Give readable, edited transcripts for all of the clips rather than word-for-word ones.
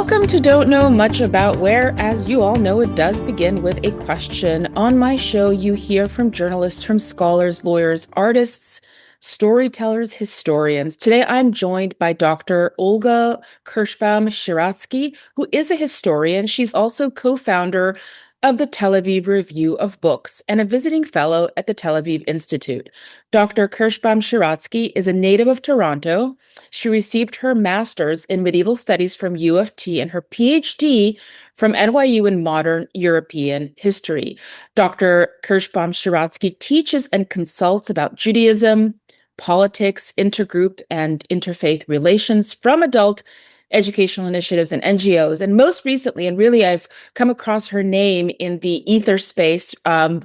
Welcome to Don't Know Much About, where, as you all know, it does begin with a question. On my show, you hear from journalists, from scholars, lawyers, artists, storytellers, historians. Today, I'm joined by Dr. Olga Kirschbaum-Shirazki, who is a historian. She's also co-founder of the Tel Aviv Review of Books and a visiting fellow at the Tel Aviv Institute. Dr. Kirschbaum-Shirazki is a native of Toronto. She received her master's in medieval studies from U of T and her PhD from NYU in modern European history. Dr. Kirschbaum-Shirazki teaches and consults about Judaism, politics, intergroup and interfaith relations from adult educational initiatives and NGOs. And most recently, and really I've come across her name in the ether space,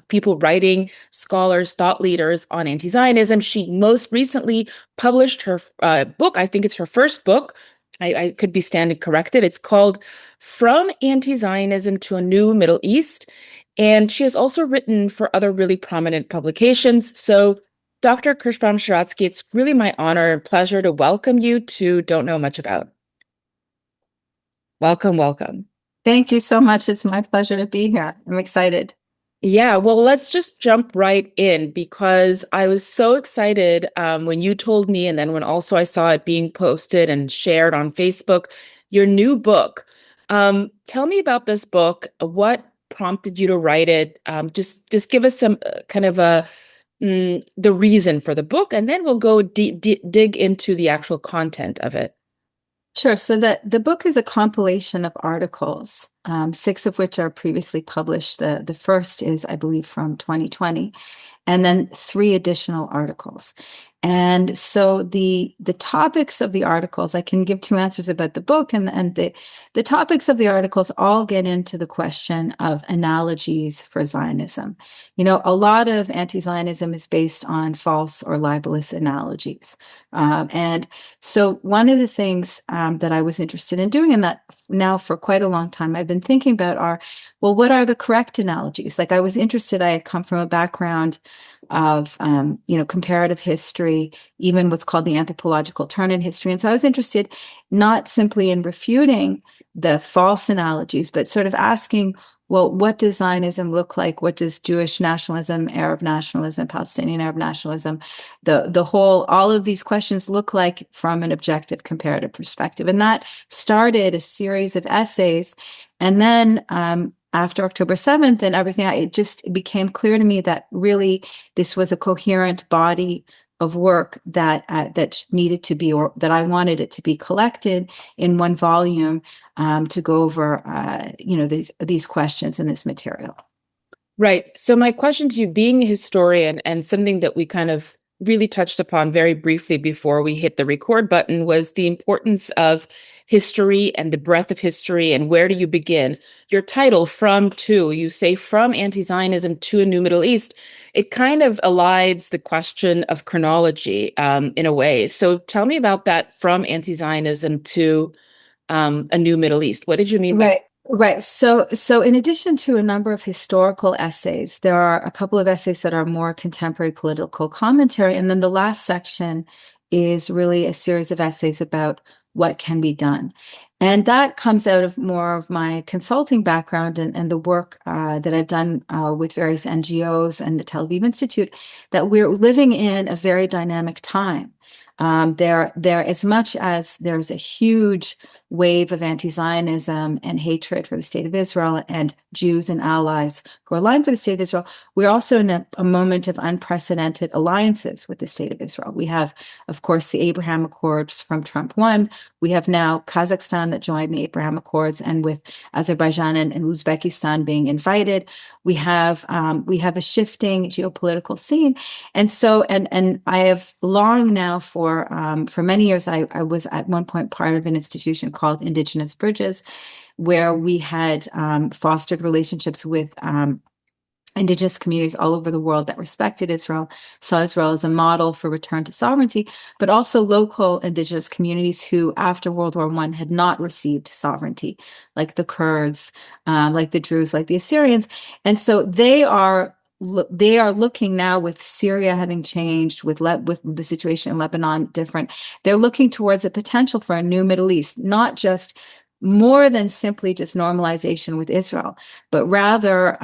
people writing, scholars, thought leaders on anti-Zionism. She most recently published her book. I think it's her first book. I could be standing corrected. It's called From Anti-Zionism to a New Middle East. And she has also written for other really prominent publications. So Dr. Kirschbaum-Shirazki, it's really my honor and pleasure to welcome you to Don't Know Much About. Welcome, welcome. Thank you so much. It's my pleasure to be here. I'm excited. Yeah, well, let's just jump right in because I was so excited when you told me, and then when also I saw it being posted and shared on Facebook, your new book. Tell me about this book. What prompted you to write it? Just give us some kind of the reason for the book, and then we'll go dig into the actual content of it. Sure. So the book is a compilation of articles, 6 of which are previously published. The first is, I believe, from 2020, and then 3 additional articles. And so the topics of the articles, I can give 2 answers about the book, and the topics of the articles all get into the question of analogies for Zionism. You know, a lot of anti-Zionism is based on false or libelous analogies. And so one of the things that I was interested in doing, and that now for quite a long time I've been thinking about are, well, what are the correct analogies? Like I was interested, I had come from a background of, comparative history, even what's called the anthropological turn in history. And so I was interested not simply in refuting the false analogies, but sort of asking, well, what does Zionism look like? What does Jewish nationalism, Arab nationalism, Palestinian Arab nationalism, all of these questions look like from an objective comparative perspective? And that started a series of essays. And then after October 7th and everything, it became clear to me that really this was a coherent body of work that needed to be, or that I wanted it to be collected in one volume to go over, these questions and this material. Right. So my question to you, being a historian, and something that we kind of really touched upon very briefly before we hit the record button, was the importance of history and the breadth of history and where do you begin? Your title, From To, you say from anti-Zionism to a new Middle East. It kind of elides the question of chronology in a way. So tell me about that, from anti-Zionism to a new Middle East. What did you mean by Right. So in addition to a number of historical essays, there are a couple of essays that are more contemporary political commentary. And then the last section is really a series of essays about what can be done. And that comes out of more of my consulting background and the work that I've done with various NGOs and the Tel Aviv Institute, that we're living in a very dynamic time. There, as much as there's a huge wave of anti-Zionism and hatred for the state of Israel and Jews and allies who are aligned for the state of Israel, we're also in a moment of unprecedented alliances with the state of Israel. We have, of course, the Abraham Accords from Trump 1. We have now Kazakhstan that joined the Abraham Accords, and with Azerbaijan and Uzbekistan being invited, we have a shifting geopolitical scene. And so, and I have long now for many years, I was at one point part of an institution called Indigenous Bridges, where we had fostered relationships with indigenous communities all over the world that respected Israel, saw Israel as a model for return to sovereignty, but also local indigenous communities who, after World War I, had not received sovereignty, like the Kurds, like the Druze, like the Assyrians. And so they are looking now, with Syria having changed, with the situation in Lebanon different, they're looking towards a potential for a new Middle East, not just more than simply just normalization with Israel, but rather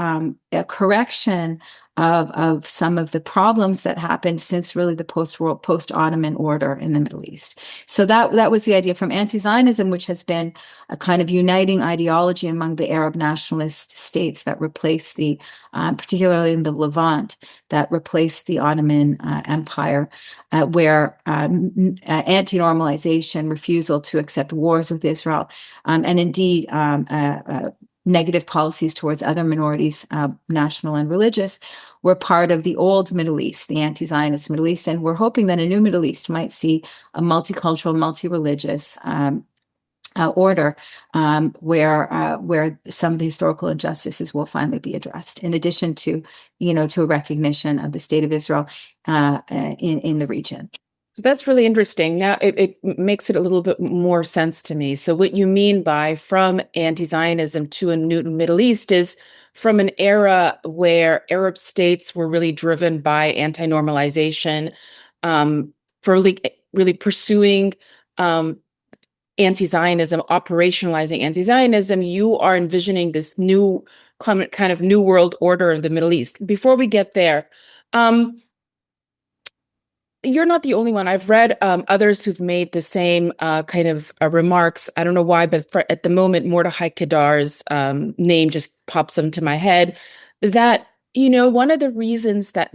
a correction of some of the problems that happened since really the post-Ottoman order in the Middle East. So that was the idea from anti-Zionism, which has been a kind of uniting ideology among the Arab nationalist states that replaced the, particularly in the Levant, that replaced the Ottoman Empire, where anti-normalization, refusal to accept wars with Israel, and indeed negative policies towards other minorities, national and religious, were part of the old Middle East, the anti-Zionist Middle East. And we're hoping that a new Middle East might see a multicultural, multi-religious order where some of the historical injustices will finally be addressed, in addition to, to a recognition of the state of Israel in the region. So that's really interesting. Now it makes it a little bit more sense to me. So what you mean by from anti-Zionism to a new Middle East is from an era where Arab states were really driven by anti-normalization, for really pursuing anti-Zionism, operationalizing anti-Zionism. You are envisioning this new kind of new world order in the Middle East. Before we get there, you're not the only one. I've read others who've made the same kind of remarks. I don't know why, but at the moment, Mordechai Kedar's name just pops into my head. That, one of the reasons that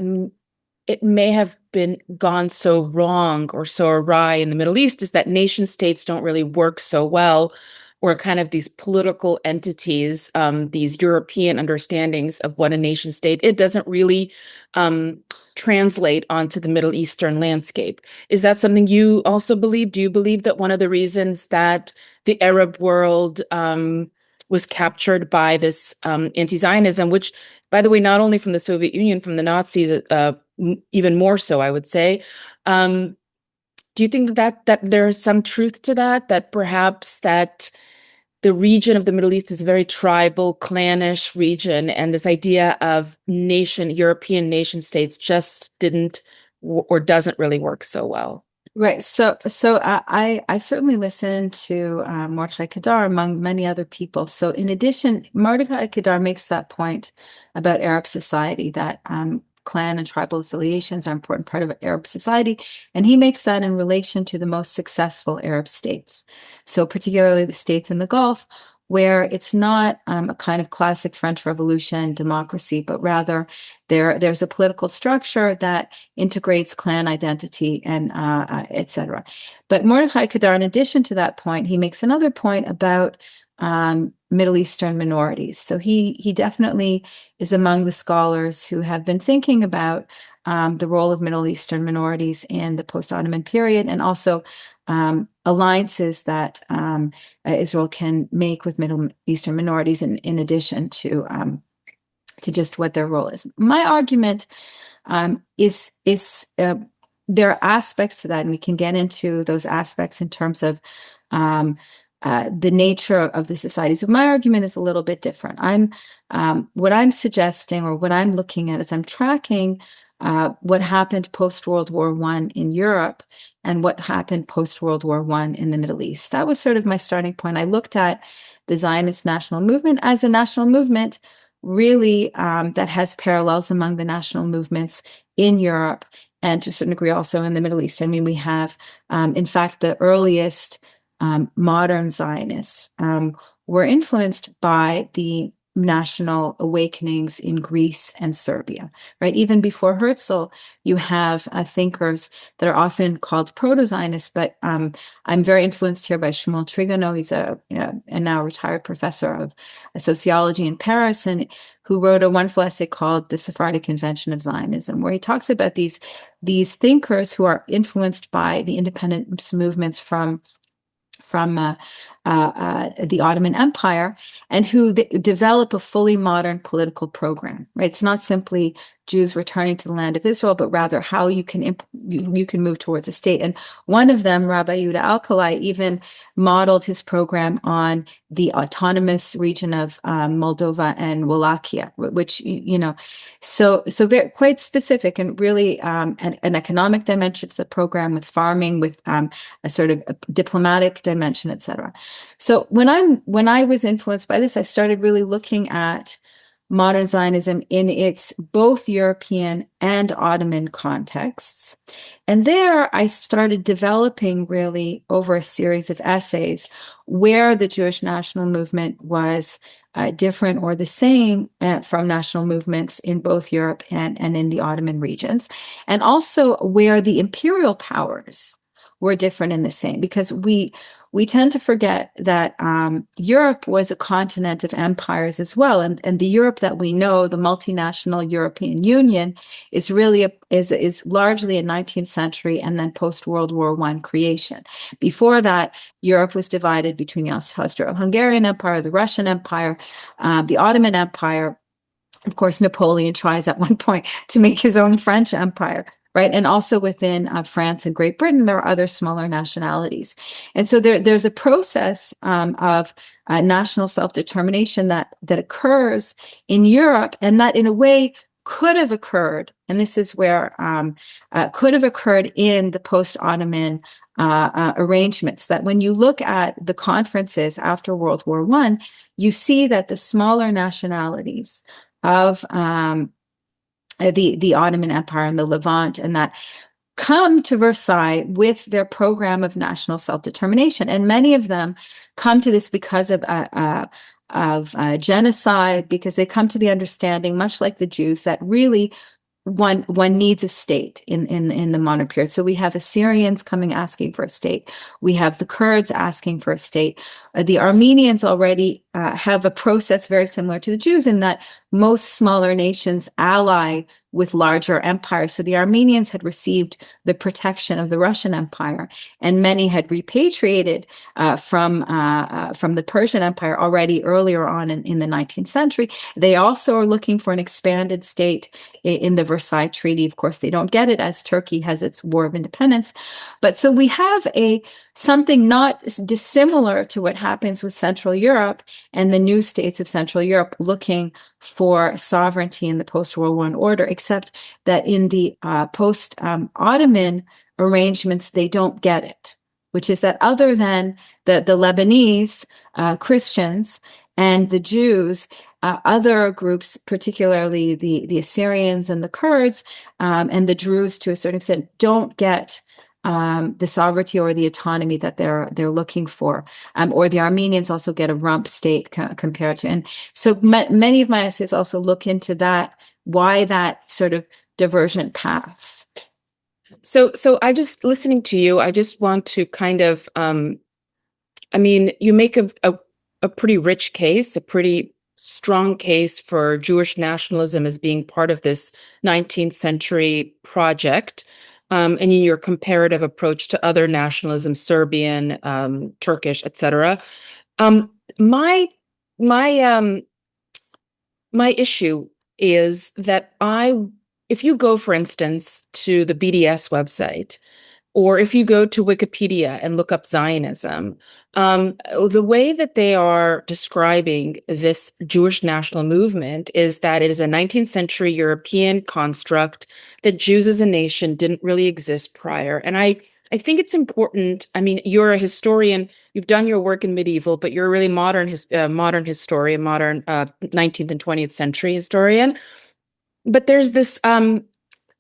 it may have been gone so wrong or so awry in the Middle East is that nation states don't really work so well, or kind of these political entities, these European understandings of what a nation state, it doesn't really translate onto the Middle Eastern landscape. Is that something you also believe? Do you believe that one of the reasons that the Arab world was captured by this anti-Zionism, which, by the way, not only from the Soviet Union, from the Nazis, even more so, I would say, do you think that there is some truth to that, that perhaps that the region of the Middle East is a very tribal, clannish region, and this idea of European nation states just didn't or doesn't really work so well? Right. So I certainly listen to Mordechai Kedar among many other people. So in addition, Mordechai Kedar makes that point about Arab society, that clan and tribal affiliations are an important part of Arab society. And he makes that in relation to the most successful Arab states. So particularly the states in the Gulf, where it's not a kind of classic French Revolution democracy, but rather there's a political structure that integrates clan identity and etc. But Mordechai Kedar, in addition to that point, he makes another point about Middle Eastern minorities. So he definitely is among the scholars who have been thinking about the role of Middle Eastern minorities in the post-Ottoman period, and also alliances that Israel can make with Middle Eastern minorities in addition to just what their role is. My argument is there are aspects to that, and we can get into those aspects in terms of the nature of the society. So my argument is a little bit different. What I'm suggesting, or what I'm looking at, is I'm tracking what happened post-World War I in Europe and what happened post-World War I in the Middle East. That was sort of my starting point. I looked at the Zionist national movement as a national movement, really, that has parallels among the national movements in Europe and to a certain degree also in the Middle East. I mean, we have, in fact, the earliest modern Zionists were influenced by the national awakenings in Greece and Serbia, right? Even before Herzl, you have thinkers that are often called proto-Zionists, but I'm very influenced here by Shmuel Trigano. He's a now retired professor of sociology in Paris, and who wrote a wonderful essay called The Sephardic Convention of Zionism, where he talks about these thinkers who are influenced by the independence movements from the Ottoman Empire, and who develop a fully modern political program, right? It's not simply Jews returning to the land of Israel, but rather how you can you can move towards a state. And one of them, Rabbi Yehuda Alkalai, even modeled his program on the autonomous region of Moldova and Wallachia, which so very quite specific and really an economic dimension to the program, with farming, with a sort of a diplomatic dimension, etc. So when I was influenced by this, I started really looking at modern Zionism in its both European and Ottoman contexts. And there I started developing really over a series of essays where the Jewish national movement was different or the same from national movements in both Europe and in the Ottoman regions, and also where the imperial powers were different and the same, because we tend to forget that Europe was a continent of empires as well, and the Europe that we know, the multinational European Union, is really is largely a 19th century and then post World War I creation. Before that, Europe was divided between the Austro-Hungarian Empire, the Russian Empire, the Ottoman Empire. Of course, Napoleon tries at one point to make his own French empire, right? And also within France and Great Britain, there are other smaller nationalities. And so there's a process of national self-determination that occurs in Europe, and that in a way could have occurred, and this is where could have occurred in the post-Ottoman arrangements, that when you look at the conferences after World War I, you see that the smaller nationalities of the Ottoman Empire and the Levant, and that come to Versailles with their program of national self-determination. And many of them come to this because of genocide, because they come to the understanding, much like the Jews, that really one needs a state in the modern period. So we have Assyrians coming asking for a state. We have the Kurds asking for a state. The Armenians already have a process very similar to the Jews, in that most smaller nations ally with larger empires. So the Armenians had received the protection of the Russian Empire, and many had repatriated from the Persian Empire already earlier on in the 19th century. They also are looking for an expanded state in the Versailles Treaty. Of course, they don't get it, as Turkey has its War of Independence. But so we have something not dissimilar to what happens with Central Europe and the new states of Central Europe looking for sovereignty in the post-World War I order, except that in the post-Ottoman arrangements, they don't get it, which is that other than the Lebanese Christians and the Jews, other groups, particularly the Assyrians and the Kurds and the Druze to a certain extent, don't get the sovereignty or the autonomy that they're looking for, or the Armenians also get a rump state compared to. And so many of my essays also look into that, why that sort of divergent paths. So I just, listening to you, I just want to kind of, you make a pretty rich case, a pretty strong case for Jewish nationalism as being part of this 19th century project. And in your comparative approach to other nationalism, Serbian, Turkish, etc. My issue is that if you go, for instance, to the BDS website, or if you go to Wikipedia and look up Zionism, the way that they are describing this Jewish national movement is that it is a 19th century European construct, that Jews as a nation didn't really exist prior. And I think it's important. I mean, you're a historian, you've done your work in medieval, but you're a really modern historian, modern 19th and 20th century historian. But there's this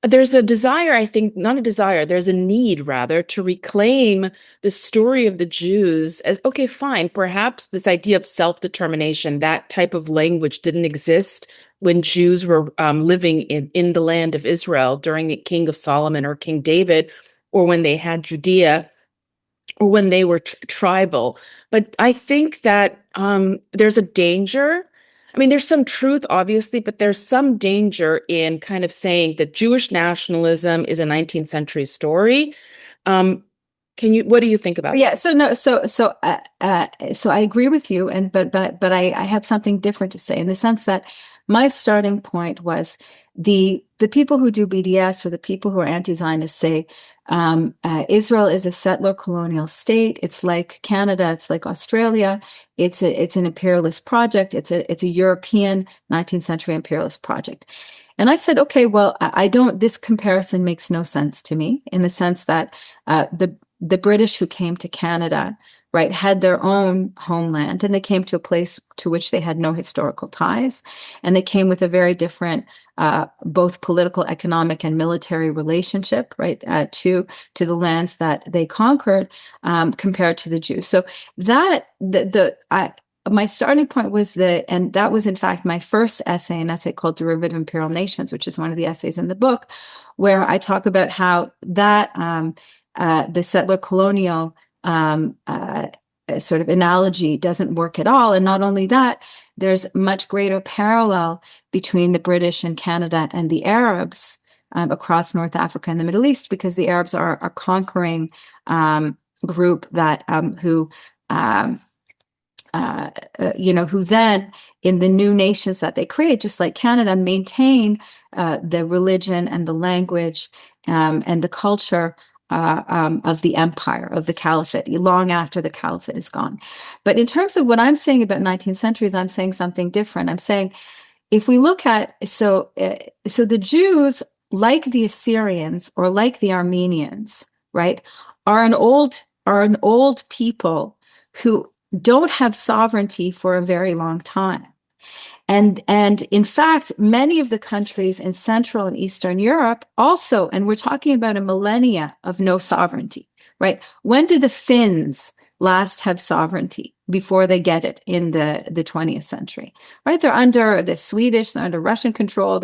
there's a desire, I think, not a desire, there's a need rather to reclaim the story of the Jews as, okay, fine, perhaps this idea of self-determination, that type of language didn't exist when Jews were living in the land of Israel during the King of Solomon or King David, or when they had Judea, or when they were tribal. But I think that there's a danger. I mean, there's some truth, obviously, but there's some danger in kind of saying that Jewish nationalism is a 19th century story. What do you think about that? So I agree with you, but I have something different to say, in the sense that my starting point was the people who do BDS or the people who are anti-Zionist say Israel is a settler-colonial state. It's like Canada. It's like Australia. It's an imperialist project. It's a European 19th century imperialist project. And I said, okay, well, I don't. This comparison makes no sense to me in the sense that the British who came to Canada, right, had their own homeland, and they came to a place to which they had no historical ties, and they came with a very different, both political, economic, and military relationship, right, to the lands that they conquered, compared to the Jews. So that my starting point was and that was in fact my first essay, an essay called Derivative Imperial Nations, which is one of the essays in the book, where I talk about how that the settler-colonial sort of analogy doesn't work at all. And not only that, there's much greater parallel between the British and Canada and the Arabs across North Africa and the Middle East, because the Arabs are a conquering group that who then in the new nations that they create, just like Canada, maintain the religion and the language and the culture of the empire, of the caliphate, long after the caliphate is gone. But in terms of what I'm saying about 19th centuries, I'm saying something different. I'm saying if we look at, so the Jews, like the Assyrians or like the Armenians, right, are an old people who don't have sovereignty for a very long time. And in fact, many of the countries in Central and Eastern Europe also, and we're talking about a millennia of no sovereignty, right? When did the Finns last have sovereignty before they get it in the 20th century, right? They're under the Swedish, they're under Russian control.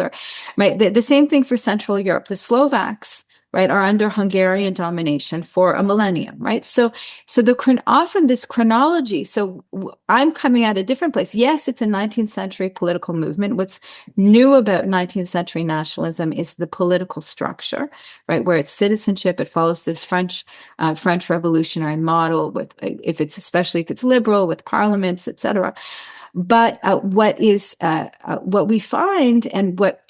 Right? The same thing for Central Europe. The Slovaks, right, are under Hungarian domination for a millennium, right? So often this chronology, so I'm coming at a different place. Yes, it's a 19th century political movement. What's new about 19th century nationalism is the political structure, right, where it's citizenship. It follows this French revolutionary model especially if it's liberal, with parliaments, etc. But what we find, and what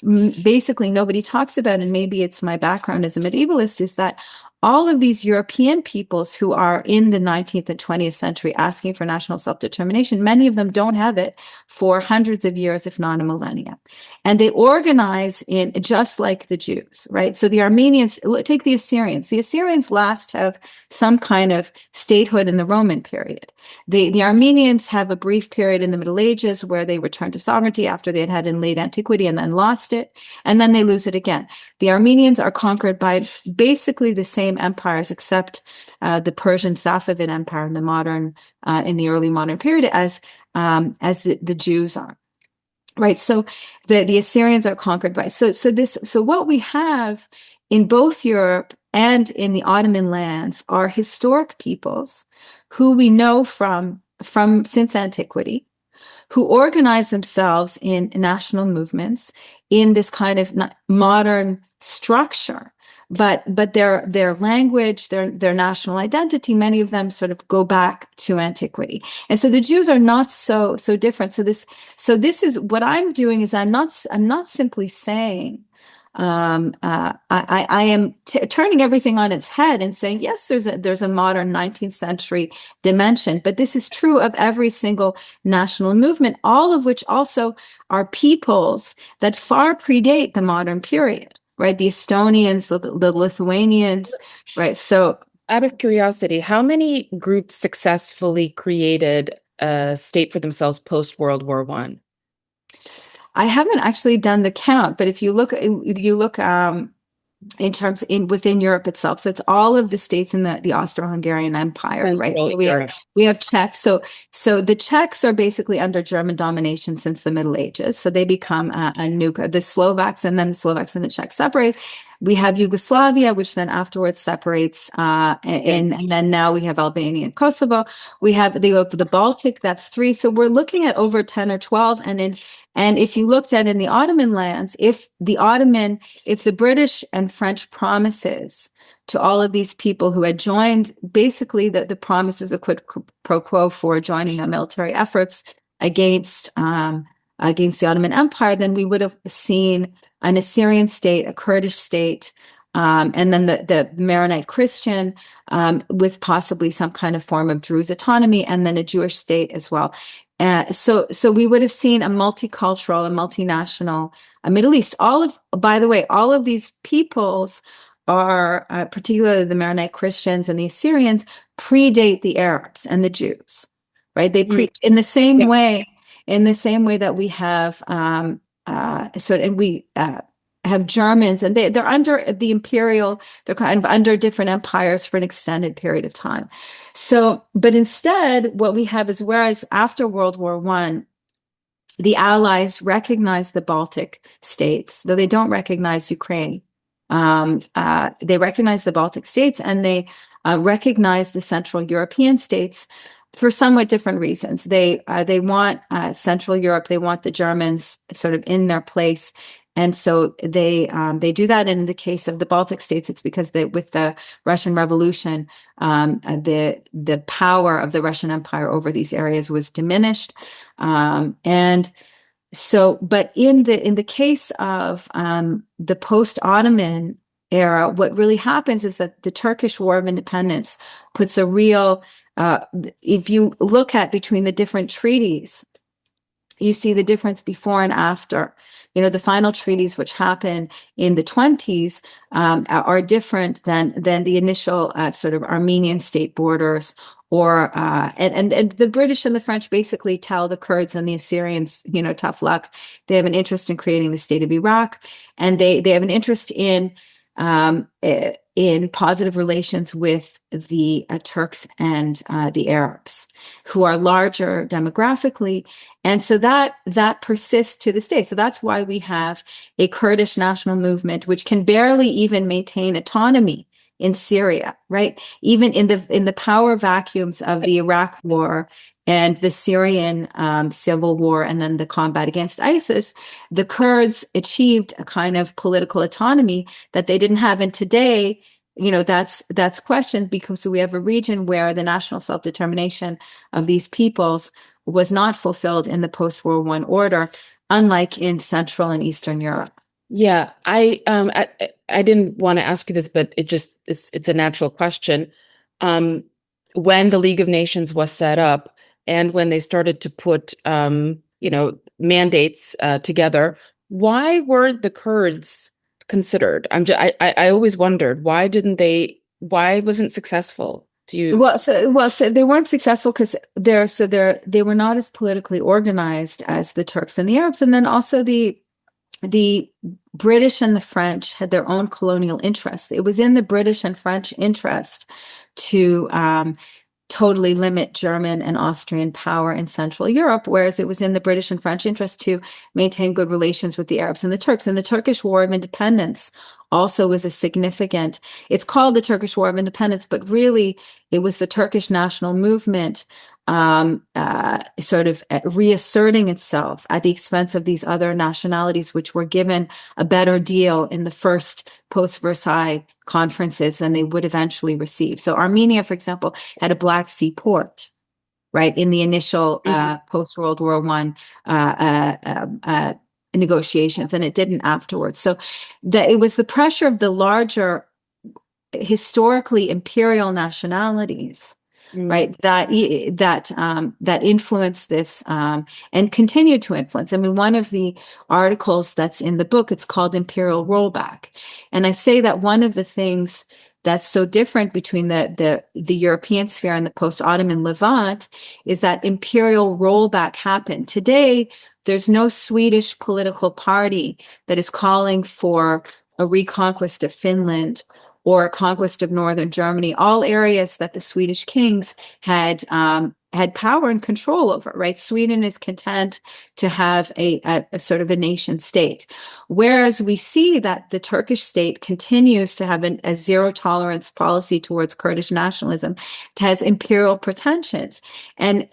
basically nobody talks about, and maybe it's my background as a medievalist, is that all of these European peoples who are in the 19th and 20th century asking for national self-determination, many of them don't have it for hundreds of years, if not a millennia. And they organize in just like the Jews, right? So the Armenians, take the Assyrians. The Assyrians last have some kind of statehood in the Roman period. The Armenians have a brief period in the Middle Ages where they returned to sovereignty after they had in late antiquity and then lost it, and then they lose it again. The Armenians are conquered by basically the same empires, except the Persian Safavid Empire in the early modern period, as the Jews are. Right, so the Assyrians are conquered by so what we have in both Europe and in the Ottoman lands are historic peoples who we know from since antiquity, who organize themselves in national movements in this kind of modern structure. But their language, their national identity, many of them sort of go back to antiquity. And so the Jews are not so different. So this is what I'm doing, is I'm not simply saying I am turning everything on its head and saying, yes, there's a modern 19th century dimension, but this is true of every single national movement, all of which also are peoples that far predate the modern period, right? The Estonians, the Lithuanians, right? So out of curiosity, how many groups successfully created a state for themselves post-World War I? I haven't actually done the count, but if you look within Europe itself, so it's all of the states in the Austro-Hungarian Empire, right? So we have Czechs. So the Czechs are basically under German domination since the Middle Ages. So they become the Slovaks, and then the Slovaks and the Czechs separate. We have Yugoslavia, which then afterwards separates, and then now we have Albania and Kosovo. We have the Baltic, that's 3. So we're looking at over 10 or 12. And if you looked at in the Ottoman lands, if the British and French promises to all of these people who had joined, basically the promise was a quid pro quo for joining the military efforts against against the Ottoman Empire, then we would have seen an Assyrian state, a Kurdish state, and then the Maronite Christian, with possibly some kind of form of Druze autonomy, and then a Jewish state as well. So we would have seen a multicultural, a multinational Middle East. By the way, all of these peoples are, particularly the Maronite Christians and the Assyrians, predate the Arabs and the Jews, right? They in the same way, that we have, have Germans, and they're under the imperial, they're kind of under different empires for an extended period of time. So, but instead, what we have is, whereas after World War I, the Allies recognize the Baltic states, though they don't recognize Ukraine. They recognize the Baltic states, and they recognize the Central European states for somewhat different reasons. They want Central Europe. They want the Germans sort of in their place. And so they do that. And in the case of the Baltic states, it's because with the Russian Revolution, the power of the Russian Empire over these areas was diminished. And so, but in the case of the post-Ottoman era, what really happens is that the Turkish War of Independence puts a real, if you look at between the different treaties, you see the difference before and after. The final treaties, which happen in the 20s, are different than the initial sort of Armenian state borders, and the British and the French basically tell the Kurds and the Assyrians, tough luck. They have an interest in creating the state of Iraq, and they have an interest in positive relations with the Turks and the Arabs, who are larger demographically. And so that persists to this day. So that's why we have a Kurdish national movement, which can barely even maintain autonomy in Syria, right? Even in the power vacuums of the Iraq War and the Syrian civil war, and then the combat against ISIS, the Kurds achieved a kind of political autonomy that they didn't have. And today, that's questioned, because we have a region where the national self-determination of these peoples was not fulfilled in the post-World War I order, unlike in Central and Eastern Europe. Yeah, I didn't want to ask you this, but it's a natural question. When the League of Nations was set up, and when they started to put mandates together, why weren't the Kurds considered? I always wondered, why wasn't it successful? So they weren't successful because they were not as politically organized as the Turks and the Arabs, and then also the British and the French had their own colonial interests. It was in the British and French interest to totally limit German and Austrian power in Central Europe, whereas it was in the British and French interest to maintain good relations with the Arabs and the Turks. And the Turkish War of Independence also was it's called the Turkish War of Independence, but really it was the Turkish national movement sort of reasserting itself at the expense of these other nationalities, which were given a better deal in the first post-Versailles conferences than they would eventually receive. So Armenia, for example, had a Black Sea port, right, in the initial post-World War I negotiations, and it didn't afterwards. So it was the pressure of the larger, historically imperial nationalities, right, that influenced this and continued to influence. I mean, one of the articles that's in the book, it's called Imperial Rollback. And I say that one of the things that's so different between the European sphere and the post-Ottoman Levant is that imperial rollback happened. Today, there's no Swedish political party that is calling for a reconquest of Finland or a conquest of northern Germany, all areas that the Swedish kings had power and control over, right? Sweden is content to have a sort of a nation state. Whereas we see that the Turkish state continues to have a zero tolerance policy towards Kurdish nationalism. It has imperial pretensions. And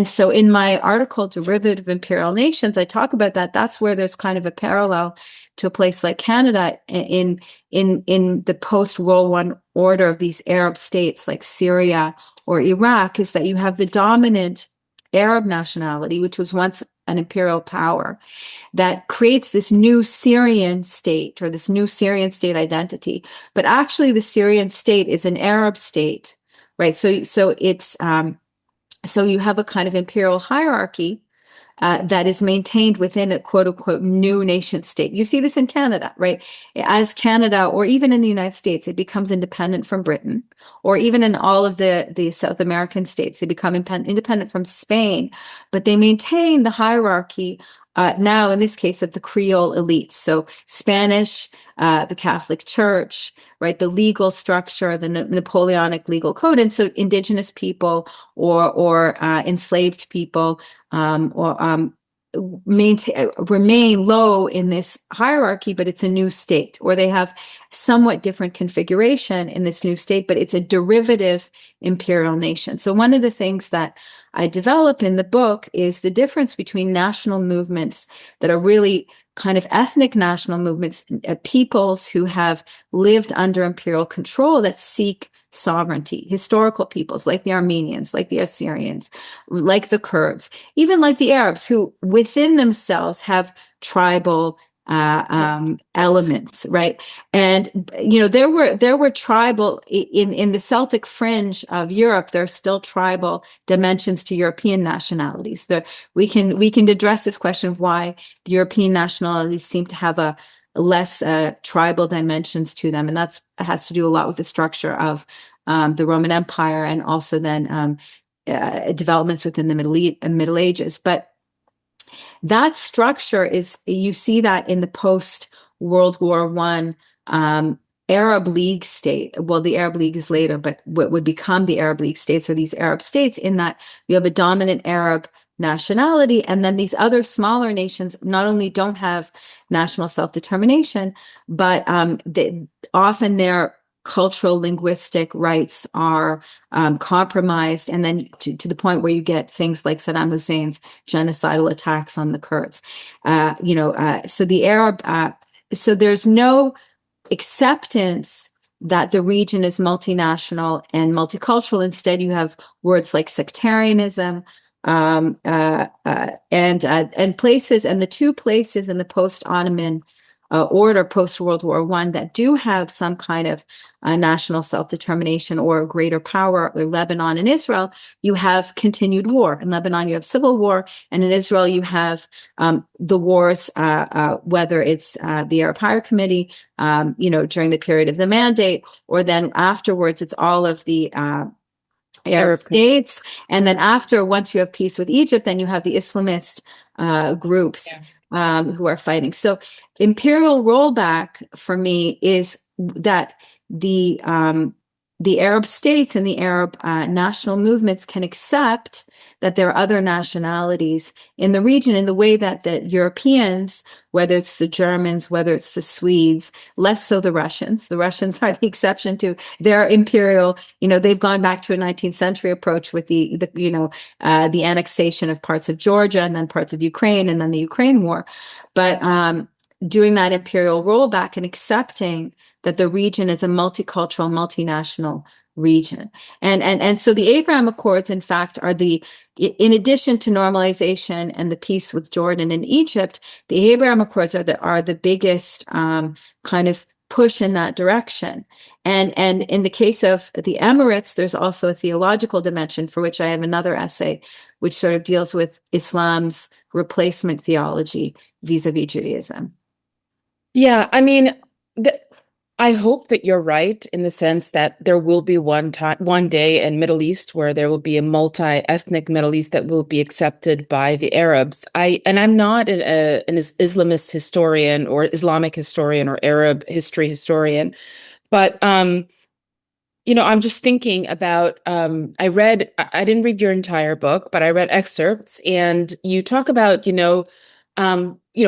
so in my article, Derivative Imperial Nations, I talk about that. That's where there's kind of a parallel to a place like Canada in the post-World War order of these Arab states like Syria or Iraq, is that you have the dominant Arab nationality, which was once an imperial power that creates this new Syrian state or this new Syrian state identity. But actually, the Syrian state is an Arab state, right? So it's so you have a kind of imperial hierarchy that is maintained within a quote unquote new nation state. You see this in Canada, right? As Canada, or even in the United States, it becomes independent from Britain, or even in all of the South American states, they become independent from Spain, but they maintain the hierarchy. Now, in this case, of the Creole elites. So Spanish, the Catholic Church, right? The legal structure, the Napoleonic legal code. And so indigenous people or enslaved people remain low in this hierarchy, but it's a new state, or they have somewhat different configuration in this new state, but it's a derivative imperial nation. So one of the things that I develop in the book is the difference between national movements that are really kind of ethnic national movements, peoples who have lived under imperial control that seek sovereignty, historical peoples like the Armenians, like the Assyrians, like the Kurds, even like the Arabs, who within themselves have tribal elements, right? And there were tribal in the Celtic fringe of Europe. There are still tribal dimensions to European nationalities. We can address this question of why the European nationalities seem to have a less tribal dimensions to them, and that has to do a lot with the structure of the Roman Empire and also then developments within the Middle Ages. But that structure you see that in the post-World War I Arab League state. Well, the Arab League is later, but what would become the Arab League states are these Arab states, in that you have a dominant Arab nationality, and then these other smaller nations not only don't have national self-determination, but often their cultural linguistic rights are compromised, and then to the point where you get things like Saddam Hussein's genocidal attacks on the Kurds. So the Arab, so there's no acceptance that the region is multinational and multicultural. Instead, you have words like sectarianism, and places, and the two places in the post-Ottoman order, post-World War I, that do have some kind of national self-determination or greater power, or Lebanon and Israel, you have continued war. In Lebanon, you have civil war, and in Israel, you have the wars, whether it's the Arab Higher Committee, during the period of the Mandate, or then afterwards, it's all of the Arab states. And then once you have peace with Egypt, then you have the Islamist groups who are fighting. So imperial rollback for me is that the Arab states and the Arab national movements can accept that there are other nationalities in the region, in the way that the Europeans, whether it's the Germans, whether it's the Swedes, less so the Russians. The Russians are the exception to their imperial. They've gone back to a 19th century approach with the annexation of parts of Georgia and then parts of Ukraine and then the Ukraine war. But doing that imperial rollback and accepting that the region is a multicultural, multinational region. And so the Abraham Accords, in fact, are in addition to normalization and the peace with Jordan and Egypt, the Abraham Accords are the biggest kind of push in that direction. And in the case of the Emirates, there's also a theological dimension, for which I have another essay, which sort of deals with Islam's replacement theology vis-a-vis Judaism. Yeah, I mean, I hope that you're right in the sense that there will be one day in Middle East where there will be a multi-ethnic Middle East that will be accepted by the Arabs. I'm not an Islamist historian or Islamic historian or Arab history historian, but I'm just thinking about, I didn't read your entire book, but I read excerpts, and you talk about,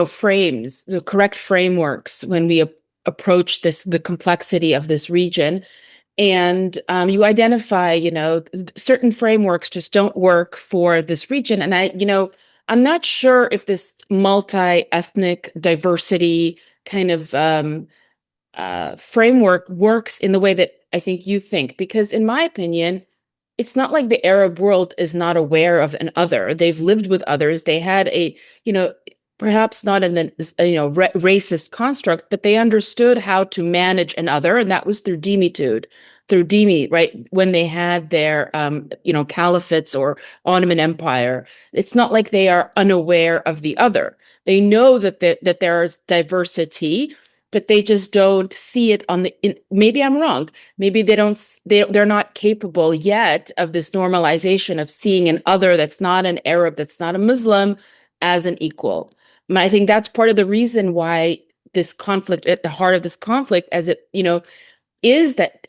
frames, the correct frameworks when we approach the complexity of this region. And you identify, certain frameworks just don't work for this region. And I'm not sure if this multi-ethnic diversity kind of framework works in the way that I think you think, because in my opinion, it's not like the Arab world is not aware of an other. They've lived with others. They had a, perhaps not in the, racist construct, but they understood how to manage an other, and that was through demitude, through demi, right? When they had their, caliphates or Ottoman Empire, it's not like they are unaware of the other. They know that there is diversity, but they just don't see it maybe I'm wrong. Maybe they're not capable yet of this normalization of seeing an other that's not an Arab, that's not a Muslim, as an equal. And I think that's part of the reason why this conflict, at the heart of this conflict, as it, is that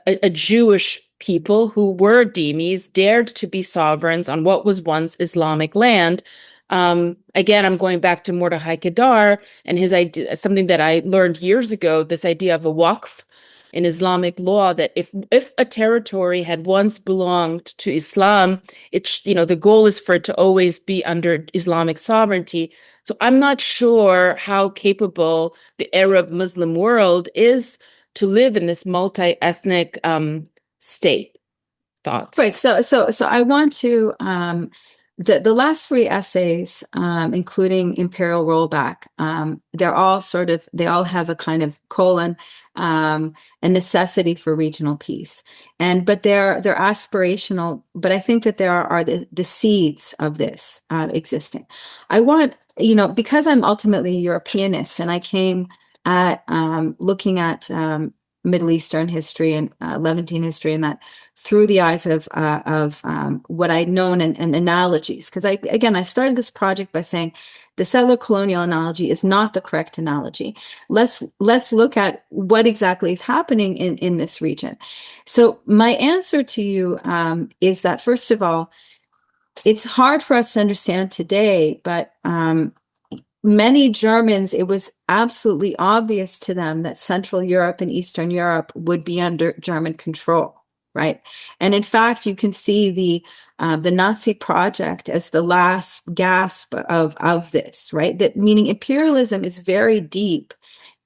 a Jewish people who were dhimmis dared to be sovereigns on what was once Islamic land. Again, I'm going back to Mordechai Kedar and his idea, something that I learned years ago, this idea of a waqf in Islamic law, that if a territory had once belonged to Islam, the goal is for it to always be under Islamic sovereignty. So I'm not sure how capable the Arab Muslim world is to live in this multi-ethnic state. Thoughts? Right. So I want to the last three essays, including Imperial Rollback, they all have a kind of colon, a necessity for regional peace, but they're aspirational. But I think that there are the seeds of this existing. I want, because I'm ultimately a Europeanist, and I came at looking at Middle Eastern history and Levantine history, and that through the eyes of what I'd known and analogies. Because I started this project by saying the settler-colonial analogy is not the correct analogy. Let's look at what exactly is happening in this region. So my answer to you is that, first of all, it's hard for us to understand today, but many Germans, it was absolutely obvious to them that Central Europe and Eastern Europe would be under German control, right? And in fact, you can see the Nazi project as the last gasp of this, right? That meaning imperialism is very deep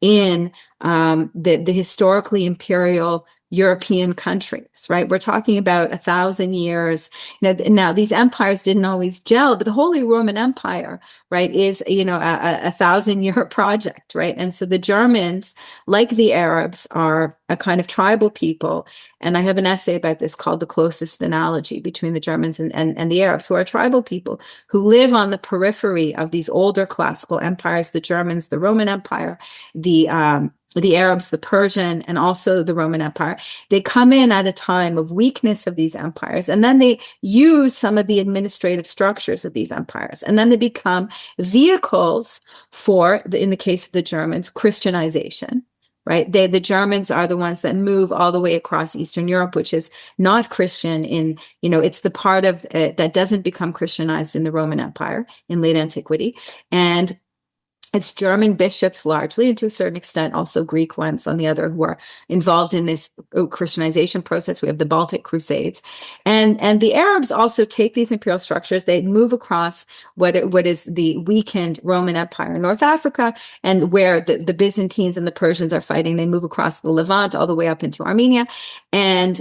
in the historically imperial European countries, right? We're talking about 1,000 years. Now these empires didn't always gel, but the Holy Roman Empire, right, is a 1,000-year project, right? And so the Germans, like the Arabs, are a kind of tribal people. And I have an essay about this called The Closest Analogy between the Germans and the Arabs, who are tribal people who live on the periphery of these older classical empires, the Germans, the Roman Empire, the Arabs, the Persian, and also the Roman Empire. They come in at a time of weakness of these empires, and then they use some of the administrative structures of these empires, and then they become vehicles for, in the case of the Germans, Christianization. Right? The Germans are the ones that move all the way across Eastern Europe, which is not Christian it's the part of it that doesn't become Christianized in the Roman Empire in late antiquity. And it's German bishops largely, and to a certain extent also Greek ones on the other, who are involved in this Christianization process. We have the Baltic Crusades. And the Arabs also take these imperial structures, they move across what is the weakened Roman Empire in North Africa, and where the Byzantines and the Persians are fighting, they move across the Levant all the way up into Armenia. And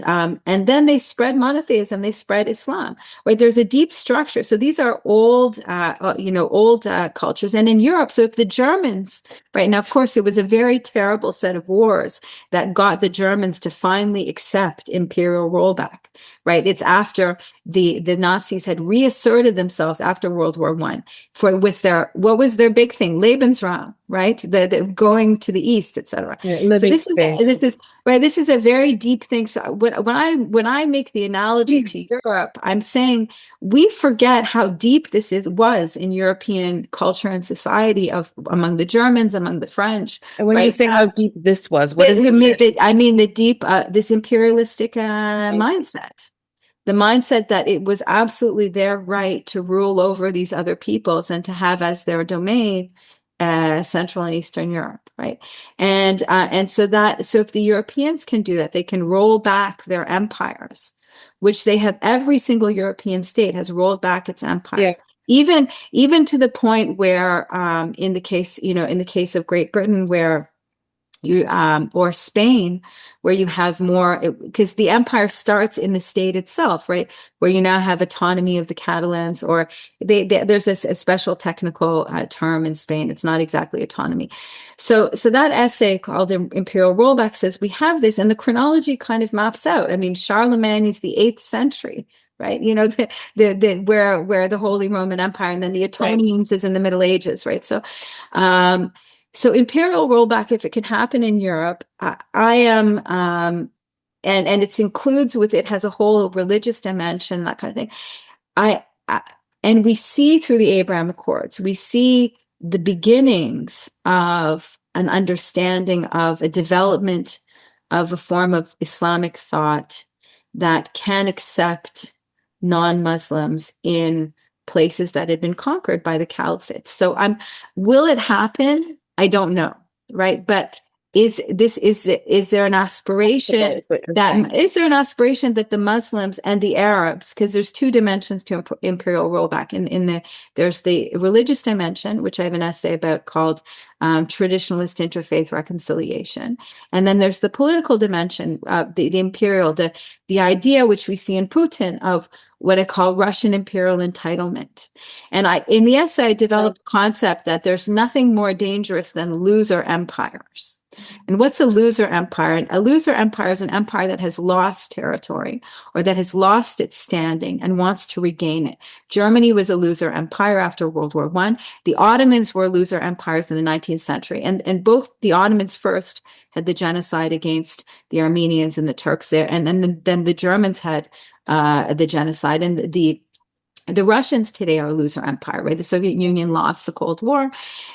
then they spread monotheism, they spread Islam, right? There's a deep structure. So these are old cultures. And in Europe, so if the Germans, right now, of course, it was a very terrible set of wars that got the Germans to finally accept imperial rollback, right? It's after the Nazis had reasserted themselves after World War I what was their big thing? Lebensraum, right? The going to the east, etc. Yeah, so this is a very deep thing. So when I make the analogy to Europe, I'm saying we forget how deep this was in European culture and society among the Germans, among the French. And when you say how deep this was, what is it? I mean the deep, this imperialistic mindset. The mindset that it was absolutely their right to rule over these other peoples and to have as their domain Central and Eastern Europe, right? And so if the Europeans can do that, they can roll back their empires, which they have. Every single European state has rolled back its empires. Yeah. Even to the point where in the case of Great Britain, where or Spain, where you have more, because the empire starts in the state itself, right? Where you now have autonomy of the Catalans, or there's a special technical term in Spain. It's not exactly autonomy. So that essay called Imperial Rollback says we have this, and the chronology kind of maps out. I mean, Charlemagne is the 8th century. Right, where the Holy Roman Empire, and then the Ottonians is in the Middle Ages, right? So imperial rollback, if it can happen in Europe, I am, and it includes with it has a whole religious dimension, that kind of thing. And we see through the Abraham Accords, we see the beginnings of an understanding of a development of a form of Islamic thought that can accept non-Muslims in places that had been conquered by the caliphate. So will it happen? I don't know, right? But is there an aspiration that the Muslims and the Arabs, because there's two dimensions to imperial rollback. There's the religious dimension, which I have an essay about called Traditionalist Interfaith Reconciliation, and then there's the political dimension, the imperial, the idea which we see in Putin of what I call Russian imperial entitlement. And in the essay, I developed a concept that there's nothing more dangerous than loser empires. And what's a loser empire? A loser empire is an empire that has lost territory or that has lost its standing and wants to regain it. Germany was a loser empire after World War I. The Ottomans were loser empires in the 19th century. And both the Ottomans first had the genocide against the Armenians and the Turks there. And then the Germans had the genocide, and the Russians today are a loser empire, right? The Soviet Union lost the Cold War.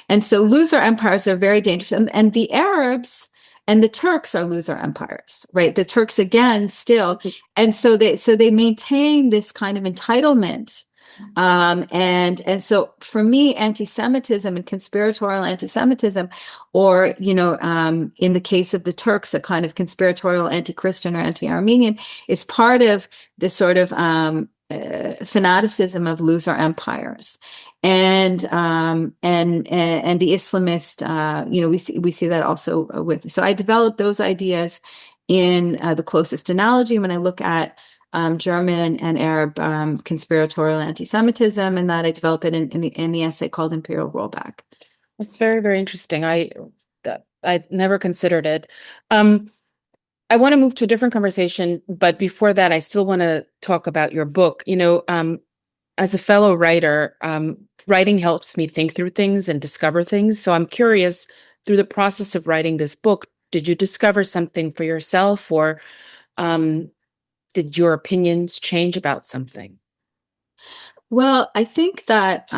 And so loser empires are very dangerous. And the Arabs and the Turks are loser empires, right? The Turks again still. And so they maintain this kind of entitlement. And so for me, anti-Semitism and conspiratorial anti-Semitism, or, in the case of the Turks, a kind of conspiratorial anti-Christian or anti-Armenian, is part of the sort of fanaticism of loser empires, and the Islamist, we see that also with. So I developed those ideas in the closest analogy when I look at German and Arab conspiratorial anti-Semitism, and that I develop it in the essay called Imperial Rollback. That's very, very interesting. I never considered it. I want to move to a different conversation, but before that, I still want to talk about your book. As a fellow writer, writing helps me think through things and discover things. So I'm curious, through the process of writing this book, did you discover something for yourself, or did your opinions change about something? Well, I think that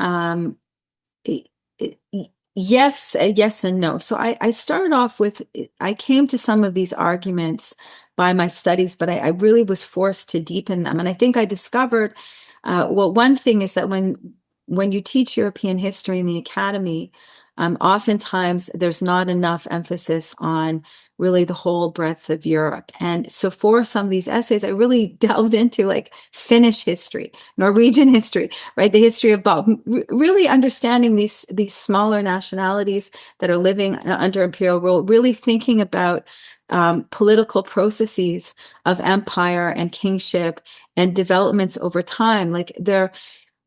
yes and no. So I started off with, I came to some of these arguments by my studies, but I really was forced to deepen them. And I think I discovered, one thing is that when you teach European history in the academy, oftentimes there's not enough emphasis on really the whole breadth of Europe. And so for some of these essays, I really delved into like Finnish history, Norwegian history, right? The history of really understanding these smaller nationalities that are living under imperial rule, really thinking about political processes of empire and kingship and developments over time. Like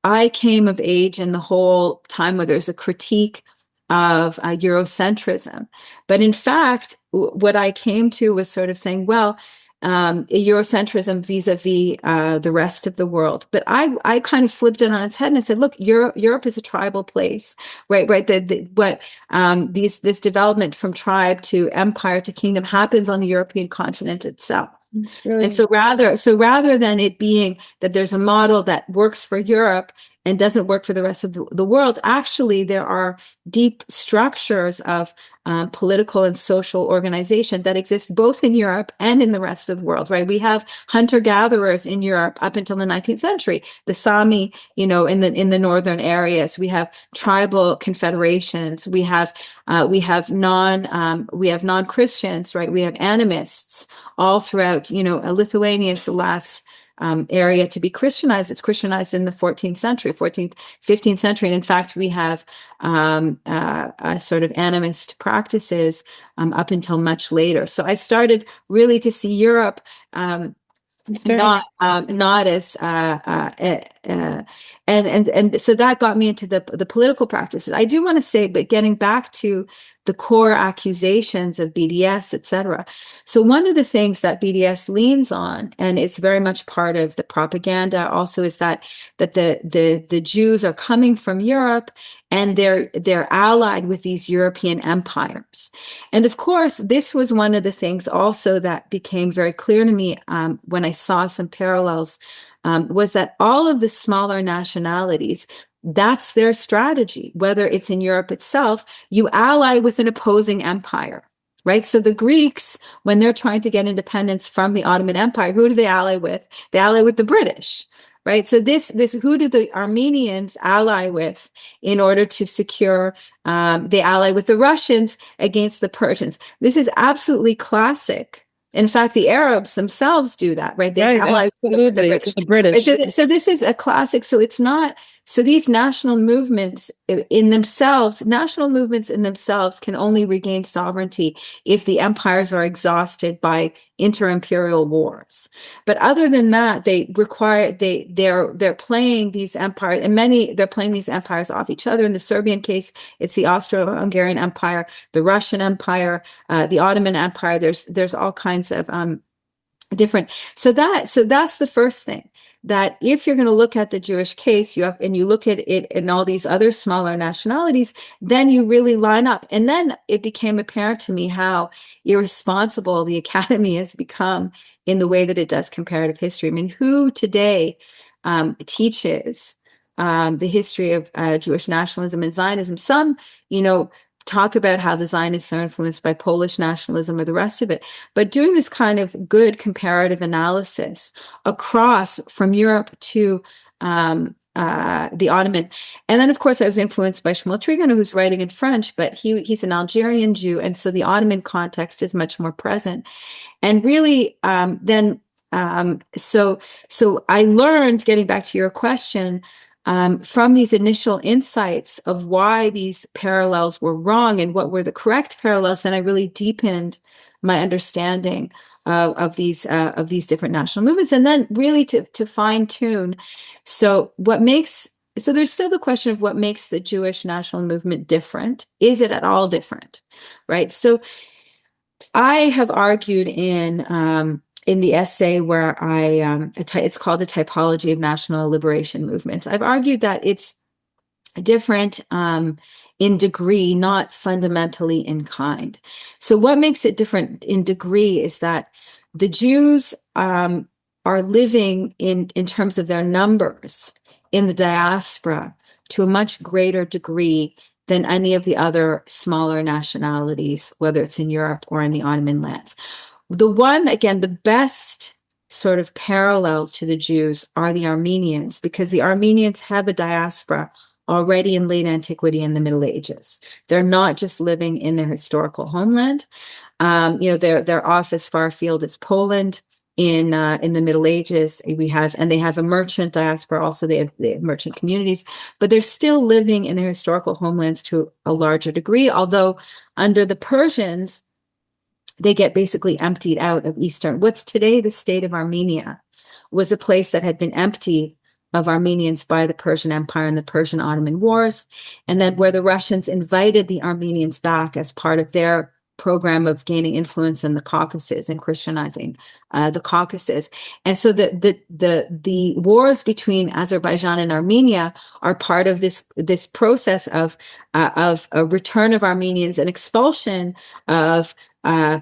I came of age in the whole time where there's a critique of Eurocentrism. But in fact, what I came to was sort of saying, well, Eurocentrism vis-a-vis the rest of the world. But I kind of flipped it on its head and I said, look, Europe is a tribal place, right? This development from tribe to empire to kingdom happens on the European continent itself. And so rather than it being that there's a model that works for Europe and doesn't work for the rest of the world, actually there are deep structures of political and social organization that exist both in Europe and in the rest of the world, right? We have hunter-gatherers in Europe up until the 19th century, the Sami, in the northern areas. We have tribal confederations. We have non-Christians, right? We have animists all throughout. Lithuania is the last area to be Christianized. It's Christianized in the 14th century, 14th, 15th century. And in fact, we have a sort of animist practices up until much later. So I started really to see Europe not as and so that got me into the political practices. I do want to say, but getting back to the core accusations of BDS, etc. So one of the things that BDS leans on, and it's very much part of the propaganda also, is that the Jews are coming from Europe and they're allied with these European empires. And of course, this was one of the things also that became very clear to me when I saw some parallels, was that all of the smaller nationalities, that's their strategy. Whether it's in Europe itself, you ally with an opposing empire, right? So the Greeks, when they're trying to get independence from the Ottoman Empire, who do they ally with? They ally with the British, right? So this who do the Armenians ally with in order to secure? They ally with the Russians against the Persians. This is absolutely classic. In fact, the Arabs themselves do that, right? They ally with the British. So this is a classic. So it's not. So these national movements in themselves can only regain sovereignty if the empires are exhausted by inter-imperial wars. But other than that, they're playing these empires, and they're playing these empires off each other. In the Serbian case, it's the Austro-Hungarian Empire, the Russian Empire, the Ottoman Empire. There's all kinds of different. So that's the first thing. That if you're going to look at the Jewish case, you look at it in all these other smaller nationalities, then you really line up. And then it became apparent to me how irresponsible the academy has become in the way that it does comparative history. I mean, who today teaches the history of Jewish nationalism and Zionism? Some, talk about how the Zionists are influenced by Polish nationalism or the rest of it. But doing this kind of good comparative analysis across from Europe to the Ottoman. And then, of course, I was influenced by Shmuel Trigano, who's writing in French, but he's an Algerian Jew. And so the Ottoman context is much more present. And really, so I learned, getting back to your question, from these initial insights of why these parallels were wrong and what were the correct parallels, then I really deepened my understanding of these different national movements, and then really to fine tune. So there's still the question of what makes the Jewish national movement different. Is it at all different, right? So I have argued in the essay where it's called The Typology of National Liberation Movements. I've argued that it's different in degree, not fundamentally in kind. So what makes it different in degree is that the Jews are living in terms of their numbers in the diaspora to a much greater degree than any of the other smaller nationalities, whether it's in Europe or in the Ottoman lands. The best sort of parallel to the Jews are the Armenians, because the Armenians have a diaspora already in late antiquity and the Middle Ages. They're not just living in their historical homeland. They're off as far afield as Poland in the Middle Ages. They have a merchant diaspora. Also, they have merchant communities, but they're still living in their historical homelands to a larger degree. Although under the Persians, they get basically emptied out of what's today the state of Armenia, was a place that had been emptied of Armenians by the Persian Empire and the Persian-Ottoman Wars, and then where the Russians invited the Armenians back as part of their program of gaining influence in the Caucasus and Christianizing the Caucasus. And so the wars between Azerbaijan and Armenia are part of this process of a return of Armenians and expulsion of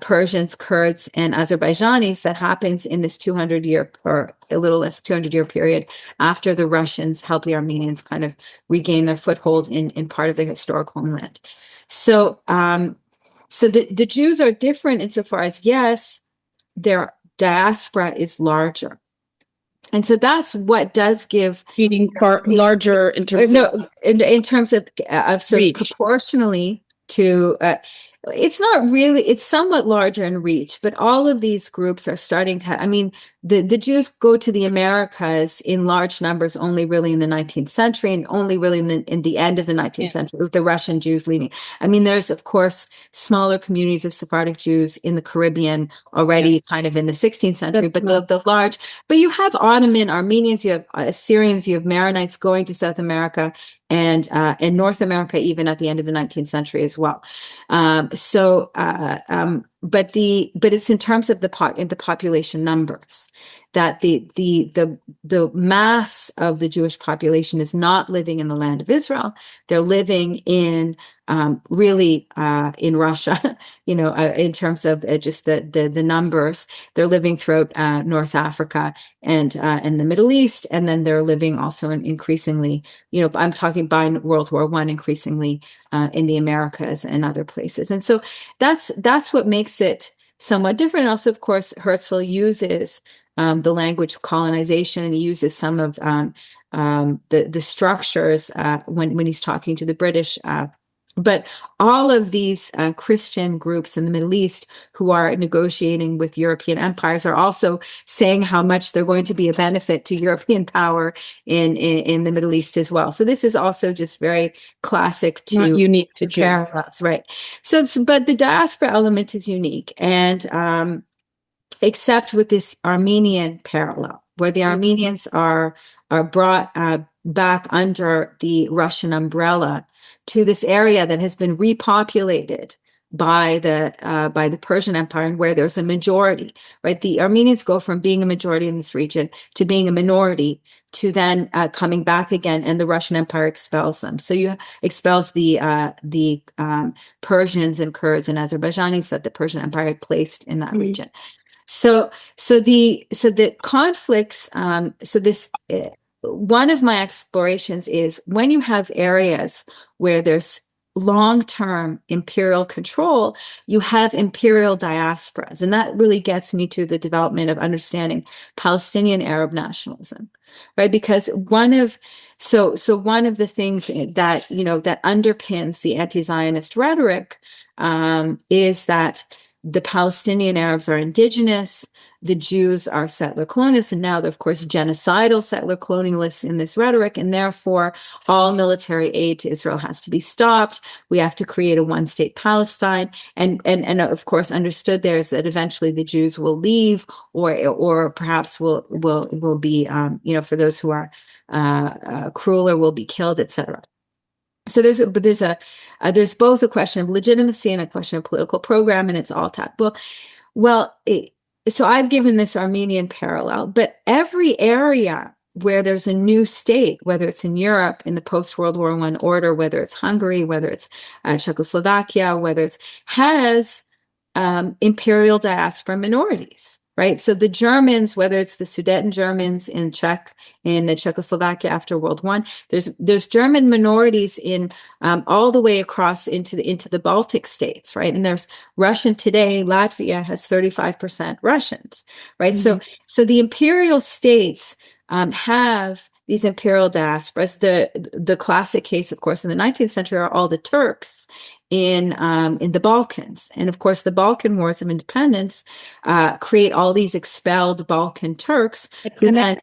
Persians, Kurds, and Azerbaijanis that happens in this 200-year or a little less 200-year period after the Russians help the Armenians kind of regain their foothold in part of their historic homeland. So the Jews are different insofar as, yes, their diaspora is larger. And so that's what does give meaning larger in terms in terms of sort of proportionally to It's not really, it's somewhat larger in reach, but all of these groups are starting to, I mean, the Jews go to the Americas in large numbers only really in the 19th century, and only really in the end of the 19th century with the Russian Jews leaving. I mean, there's of course smaller communities of Sephardic Jews in the Caribbean already kind of in the 16th century, but the large, but you have Ottoman Armenians, you have Assyrians, you have Maronites going to South America and North America even at the end of the 19th century as well. But it's in terms of the population numbers that the mass of the Jewish population is not living in the land of Israel. They're living in really in Russia, in terms of just the numbers. They're living throughout North Africa and the Middle East, and then they're living also in increasingly, I'm talking by World War I, increasingly in the Americas and other places. And so that's what makes it somewhat different. Also, of course, Herzl uses the language of colonization, and he uses some of the structures when he's talking to the British. But all of these Christian groups in the Middle East who are negotiating with European empires are also saying how much they're going to be a benefit to European power in the Middle East as well. So this is also just very classic to not unique to Jews, parallels, right? So, but the diaspora element is unique, and except with this Armenian parallel, where the Armenians are brought back under the Russian umbrella to this area that has been repopulated by the Persian Empire, and where there's a majority, right? The Armenians go from being a majority in this region to being a minority, to then coming back again, and the Russian Empire expels them. So you expels the Persians and Kurds and Azerbaijanis that the Persian Empire had placed in that region. So the conflicts. One of my explorations is when you have areas where there's long-term imperial control, you have imperial diasporas, and that really gets me to the development of understanding Palestinian Arab nationalism, right? Because one of the things that that underpins the anti-Zionist rhetoric is that the Palestinian Arabs are indigenous, the Jews are settler-colonialists, and now they're, of course, genocidal settler-colonialists in this rhetoric, and therefore all military aid to Israel has to be stopped. We have to create a one-state Palestine, and of course, understood there is that eventually the Jews will leave, or perhaps will be, for those who are crueler, will be killed, etc. So there's both a question of legitimacy and a question of political program, and it's all taught. So I've given this Armenian parallel, but every area where there's a new state, whether it's in Europe in the post-World War I order, whether it's Hungary, whether it's Czechoslovakia, has imperial diaspora minorities, right? So the Germans, whether it's the Sudeten Germans in Czechoslovakia after World I, there's German minorities in all the way across into the Baltic states, right? And there's Russian today. Latvia has 35% Russians, right? Mm-hmm. So the imperial states have these imperial diasporas. The classic case, of course, in the 19th century are all the Turks in the Balkans. And of course, the Balkan Wars of Independence create all these expelled Balkan Turks who then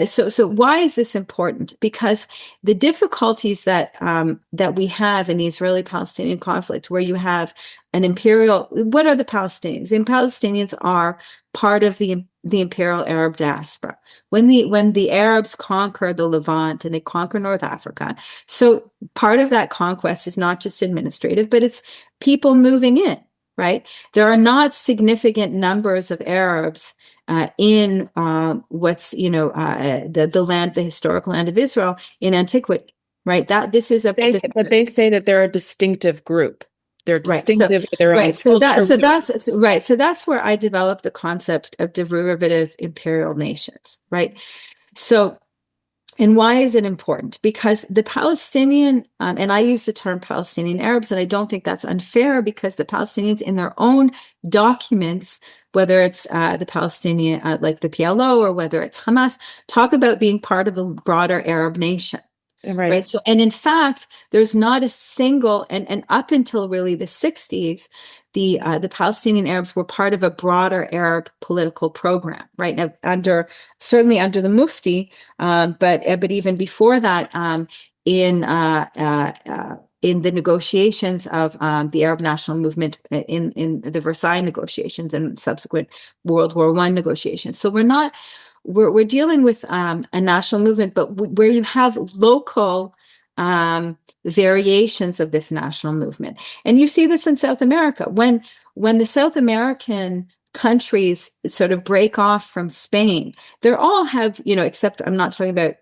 so why is this important? Because the difficulties that we have in the Israeli-Palestinian conflict, where you have an imperial, what are the Palestinians? The Palestinians are part of the imperial Arab diaspora. When the Arabs conquer the Levant and they conquer North Africa, so part of that conquest is not just administrative, but it's people moving in, right? There are not significant numbers of Arabs in what's the land, the historical land of Israel in antiquity, right? But they say that they're a distinctive group. They're distinctive. Right. So that's right. So that's where I developed the concept of derivative imperial nations, right? So, and why is it important? Because the Palestinian, and I use the term Palestinian Arabs, and I don't think that's unfair, because the Palestinians in their own documents, whether it's the Palestinian, like the PLO, or whether it's Hamas, talk about being part of a broader Arab nation. Right. right? So, and in fact, there's not a single, and up until really the 60s, the Palestinian Arabs were part of a broader Arab political program, right? Now, certainly under the Mufti, but even before that, in uh, uh, in the negotiations of the Arab national movement in the Versailles negotiations and subsequent World War I negotiations. So we're dealing with a national movement, but where you have local variations of this national movement. And you see this in South America. When the South American countries sort of break off from Spain, they all have, except I'm not talking about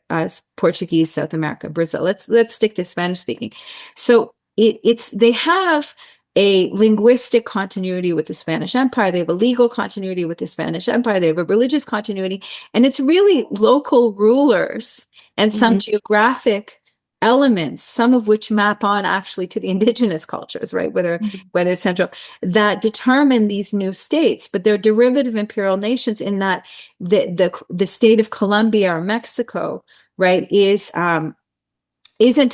Portuguese, South America, Brazil. Let's stick to Spanish speaking. So they have a linguistic continuity with the Spanish Empire. They have a legal continuity with the Spanish Empire. They have a religious continuity. And it's really local rulers and some geographic elements, some of which map on actually to the indigenous cultures, right? Whether it's central, that determine these new states, but they're derivative imperial nations in that the state of Colombia or Mexico, right, isn't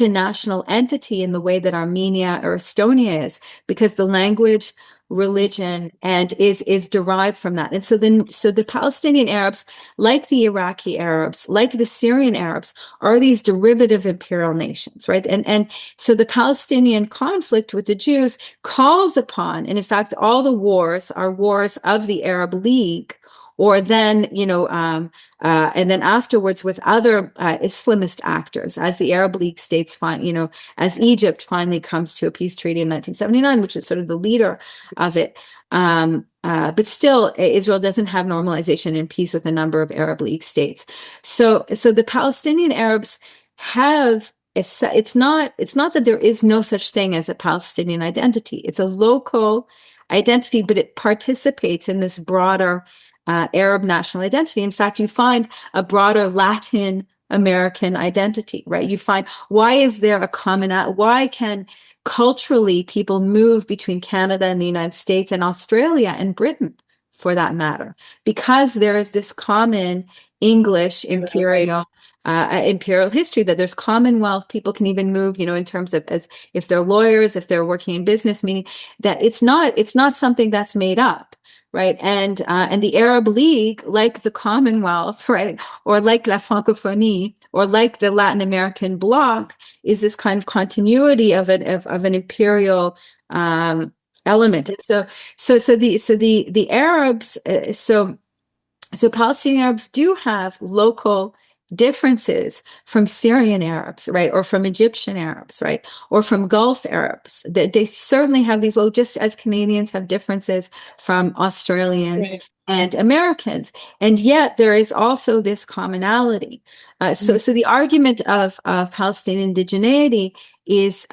a national entity in the way that Armenia or Estonia is, because the language, religion, and is derived from that. And so the Palestinian Arabs, like the Iraqi Arabs, like the Syrian Arabs, are these derivative imperial nations, right? And so the Palestinian conflict with the Jews calls upon, and in fact, all the wars are wars of the Arab League, or then, and then afterwards with other Islamist actors, as the Arab League states as Egypt finally comes to a peace treaty in 1979, which is sort of the leader of it. But still, Israel doesn't have normalization and peace with a number of Arab League states. So the Palestinian Arabs have it's not that there is no such thing as a Palestinian identity. It's a local identity, but it participates in this broader Arab national identity. In fact, you find a broader Latin American identity, right? You find, why is there why can culturally people move between Canada and the United States and Australia and Britain, for that matter? Because there is this common English imperial history, that there's Commonwealth. People can even move, in terms of, as if they're lawyers, if they're working in business, meaning that it's not something that's made up. Right. And the Arab League, like the Commonwealth, right, or like La Francophonie, or like the Latin American bloc, is this kind of continuity of an imperial element. And so the Arabs, so Palestinian Arabs do have local differences from Syrian Arabs, right, or from Egyptian Arabs, right, or from Gulf Arabs. They certainly have these just as Canadians have differences from Australians and Americans, and yet there is also this commonality. So the argument of Palestinian indigeneity is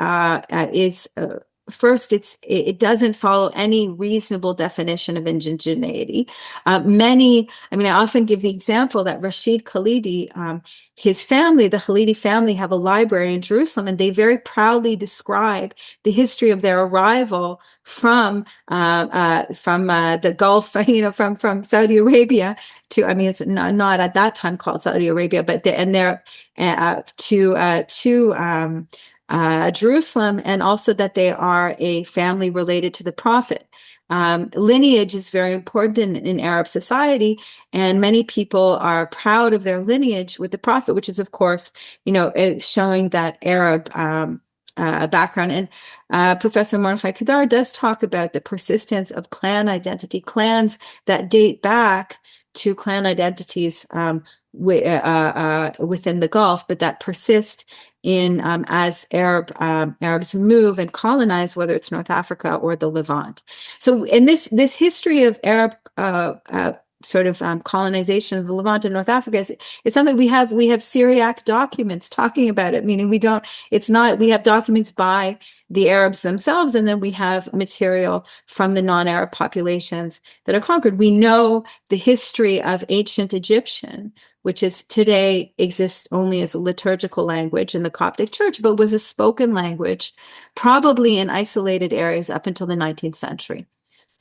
first, it doesn't follow any reasonable definition of indigeneity. I often give the example that Rashid Khalidi, his family, the Khalidi family, have a library in Jerusalem, and they very proudly describe the history of their arrival from the Gulf, from Saudi Arabia to, it's not at that time called Saudi Arabia, but to Jerusalem, and also that they are a family related to the Prophet. Lineage is very important in Arab society, and many people are proud of their lineage with the Prophet, which is, of course, showing that Arab background. And Professor Mordechai Kedar does talk about the persistence of clan identity, clans that date back to clan identities within the Gulf, but that persist in as Arabs move and colonize, whether it's North Africa or the Levant. So, in this history of Arab colonization of the Levant and North Africa is something we have Syriac documents talking about it, meaning we have documents by the Arabs themselves, and then we have material from the non-Arab populations that are conquered. We know the history of ancient Egyptian, which is today exists only as a liturgical language in the Coptic Church, but was a spoken language, probably in isolated areas up until the 19th century.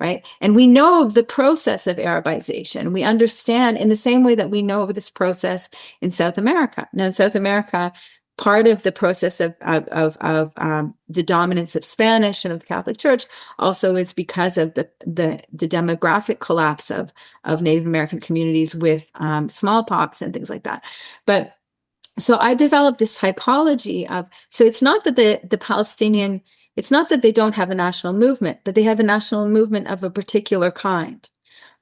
Right. And we know of the process of Arabization. We understand in the same way that we know of this process in South America. Now, in South America, part of the process of the dominance of Spanish and of the Catholic Church also is because of the demographic collapse of Native American communities with smallpox and things like that. But so I developed this typology of, so it's not that the Palestinian, it's not that they don't have a national movement, but they have a national movement of a particular kind,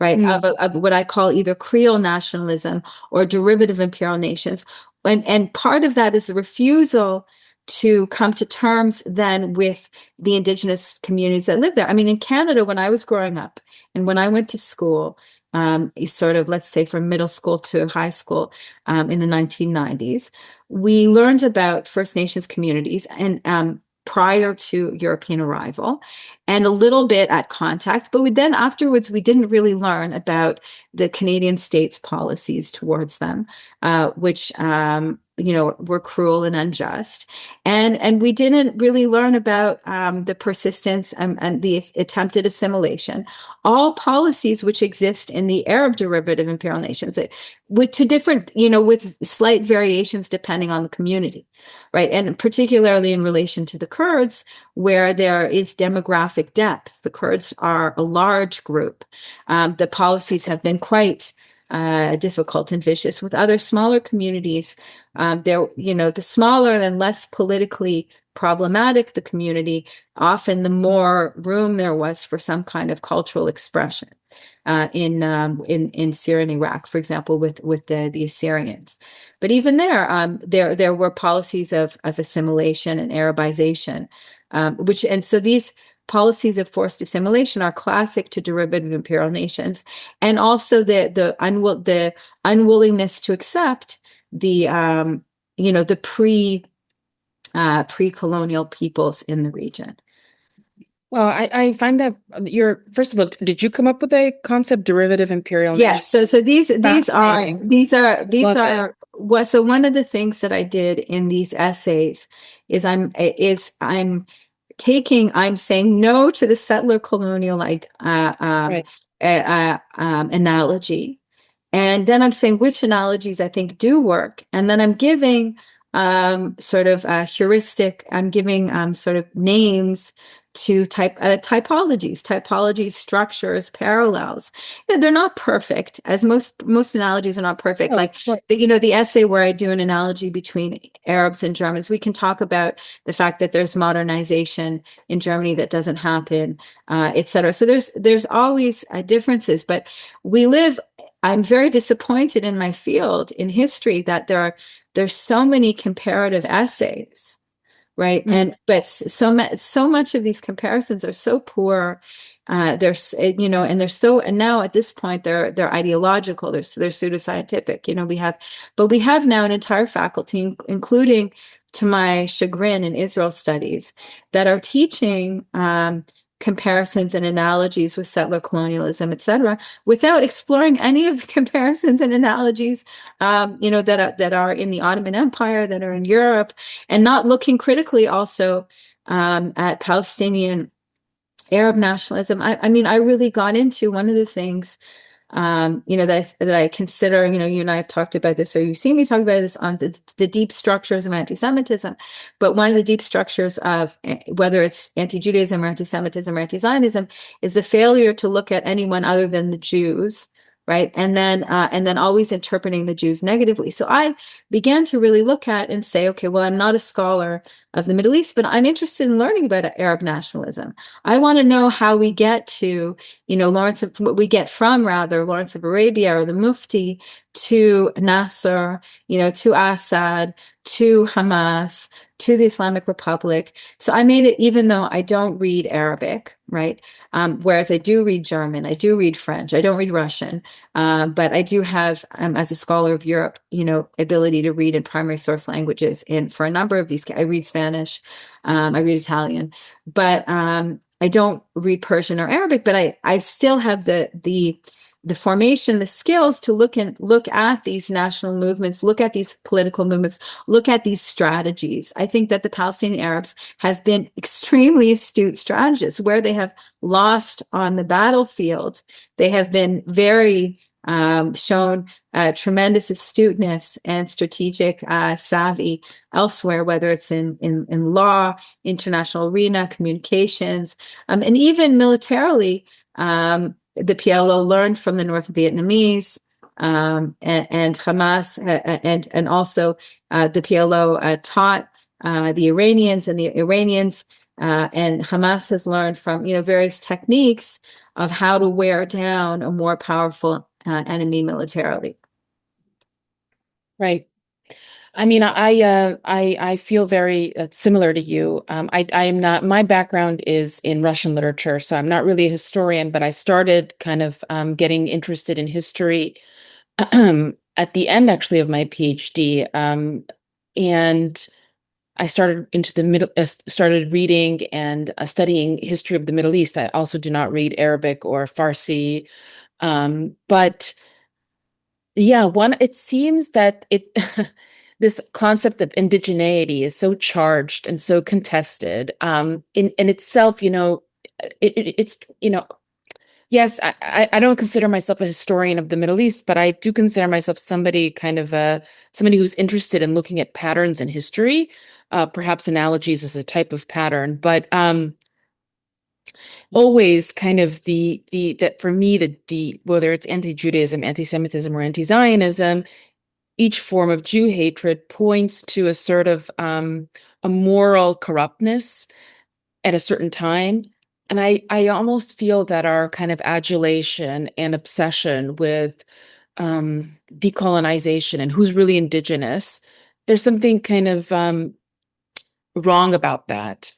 right? Mm. Of what I call either Creole nationalism or derivative imperial nations. And part of that is the refusal to come to terms then with the indigenous communities that live there. I mean, in Canada, when I was growing up and when I went to school, sort of, let's say from middle school to high school in the 1990s, we learned about First Nations communities and prior to European arrival and a little bit at contact, but then afterwards, we didn't really learn about the Canadian state's policies towards them, which were cruel and unjust. And we didn't really learn about the persistence and the attempted assimilation, all policies which exist in the Arab derivative imperial nations, with two different, with slight variations depending on the community, right? And particularly in relation to the Kurds, where there is demographic depth. The Kurds are a large group. The policies have been quite difficult and vicious. With other smaller communities, the smaller and less politically problematic the community, often the more room there was for some kind of cultural expression. In Syria and Iraq, for example, with the Assyrians, but even there were policies of assimilation and Arabization, so these policies of forced assimilation are classic to derivative imperial nations, and also the unwillingness to accept the pre-colonial peoples in the region. Well, I find that first of all, did you come up with a concept, derivative imperial? Yes. So these are so one of the things that I did in these essays is I'm saying no to the settler-colonial Right. analogy, and then I'm saying which analogies I think do work, and then I'm giving sort of a heuristic. I'm giving sort of names to typologies, structures, parallels. They're not perfect, as most analogies are not perfect. The essay where I do an analogy between Arabs and Germans, we can talk about the fact that there's modernization in Germany that doesn't happen, etc. So there's always differences, but I'm very disappointed in my field in history that there's so many comparative essays. Right. Mm. But so much of these comparisons are so poor. And they're so, and now at this point, they're ideological, they're pseudoscientific. We have now an entire faculty, including, to my chagrin, in Israel studies, that are teaching comparisons and analogies with settler colonialism, et cetera, without exploring any of the comparisons and analogies, that are in the Ottoman Empire, that are in Europe, and not looking critically also at Palestinian Arab nationalism. I mean, I really got into one of the things, that I consider, you and I have talked about this, or you've seen me talk about this, on the deep structures of anti-Semitism. But one of the deep structures of whether it's anti-Judaism or anti-Semitism or anti-Zionism is the failure to look at anyone other than the Jews, right? And then always interpreting the Jews negatively. So I began to really look at and say, okay, well, I'm not a scholar of the Middle East, but I'm interested in learning about Arab nationalism. I want to know how we get to, Lawrence of Arabia, or the Mufti, to Nasser, to Assad, to Hamas, to the Islamic Republic. So I made it, even though I don't read Arabic, right? Whereas I do read German, I do read French, I don't read Russian, but I do have, as a scholar of Europe, ability to read in primary source languages. And for a number of these, I read Spanish, I read Italian, but I don't read Persian or Arabic, but I still have the formation, the skills to look at these national movements, look at these political movements, look at these strategies. I think that the Palestinian Arabs have been extremely astute strategists. Where they have lost on the battlefield, they have been very shown tremendous astuteness and strategic savvy elsewhere, whether it's in law, international arena, communications, and even militarily. The PLO learned from the North Vietnamese and Hamas, and also the PLO taught the Iranians, and the Iranians and Hamas has learned from various techniques of how to wear down a more powerful enemy militarily. Right. I mean, I feel very similar to you. I am not. My background is in Russian literature, so I'm not really a historian. But I started kind of getting interested in history at the end, actually, of my PhD, and I started reading and studying history of the Middle East. I also do not read Arabic or Farsi, but yeah, it seems that this concept of indigeneity is so charged and so contested. In itself, it's, yes, I don't consider myself a historian of the Middle East, but I do consider myself somebody who's interested in looking at patterns in history, perhaps analogies as a type of pattern, but always kind of that for me, the whether it's anti-Judaism, anti-Semitism, or anti-Zionism, each form of Jew hatred points to a sort of a moral corruptness at a certain time. And I almost feel that our kind of adulation and obsession with decolonization and who's really indigenous, there's something kind of wrong about that.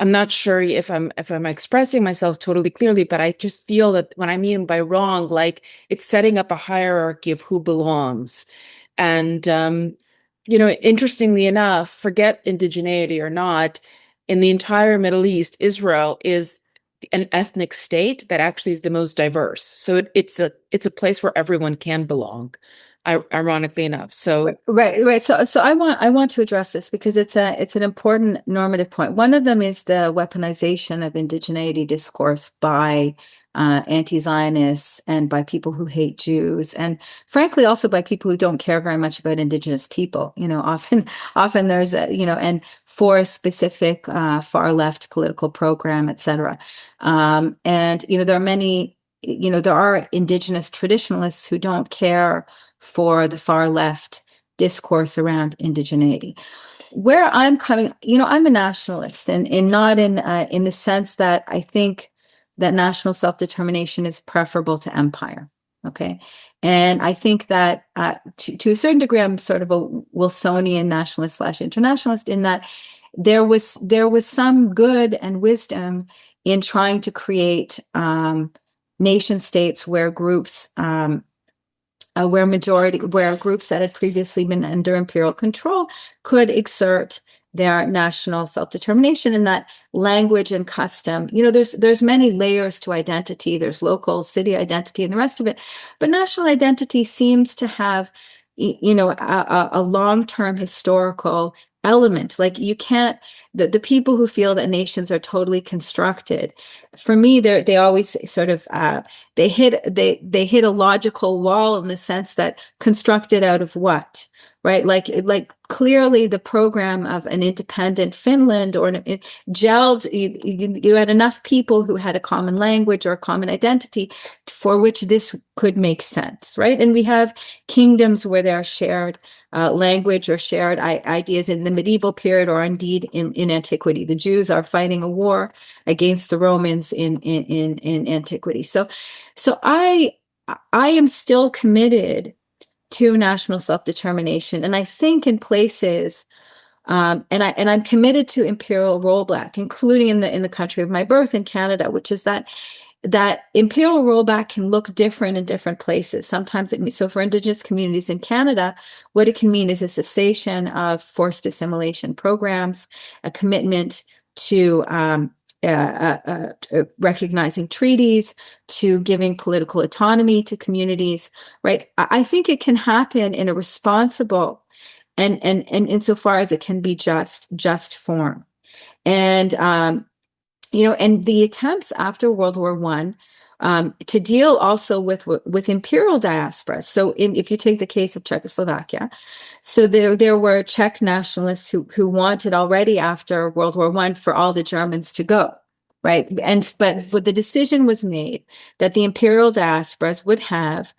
I'm not sure if I'm expressing myself totally clearly, but I just feel that when I mean by wrong, like it's setting up a hierarchy of who belongs. And interestingly enough, forget indigeneity or not, in the entire Middle East, Israel is an ethnic state that actually is the most diverse. So it's a place where everyone can belong, ironically enough. So right. So I want to address this because it's an important normative point. One of them is the weaponization of indigeneity discourse by anti-Zionists and by people who hate Jews, and frankly also by people who don't care very much about indigenous people. Often there's and for a specific far left political program, etc. And there are many. There are indigenous traditionalists who don't care for the far left discourse around indigeneity. Where I'm coming, I'm a nationalist, and not in the sense that I think that national self-determination is preferable to empire. Okay. And I think that to a certain degree, I'm sort of a Wilsonian nationalist / internationalist in that there was some good and wisdom in trying to create nation states where groups where groups that had previously been under imperial control could exert their national self-determination, and that language and custom, there's many layers to identity. There's local city identity and the rest of it, but national identity seems to have a long-term historical element. Like you can't, the people who feel that nations are totally constructed, for me, they always sort of they hit a logical wall in the sense that constructed out of what, right? Like clearly the program of an independent Finland gelled. You had enough people who had a common language or a common identity for which this could make sense, right? And we have kingdoms where there are shared language or shared ideas in the medieval period, or indeed in antiquity. The Jews are fighting a war against the Romans in antiquity. So I am still committed to national self-determination, and I think in places, and I'm committed to imperial rollback, including in the country of my birth, in Canada, which is that imperial rollback can look different in different places. Sometimes so for Indigenous communities in Canada, what it can mean is a cessation of forced assimilation programs, a commitment to recognizing treaties, to giving political autonomy to communities, right? I think it can happen in a responsible and insofar as it can be just form. And And the attempts after World War I to deal also with imperial diasporas. So if you take the case of Czechoslovakia, so there were Czech nationalists who wanted already after World War I for all the Germans to go, right? But the decision was made that the imperial diasporas would have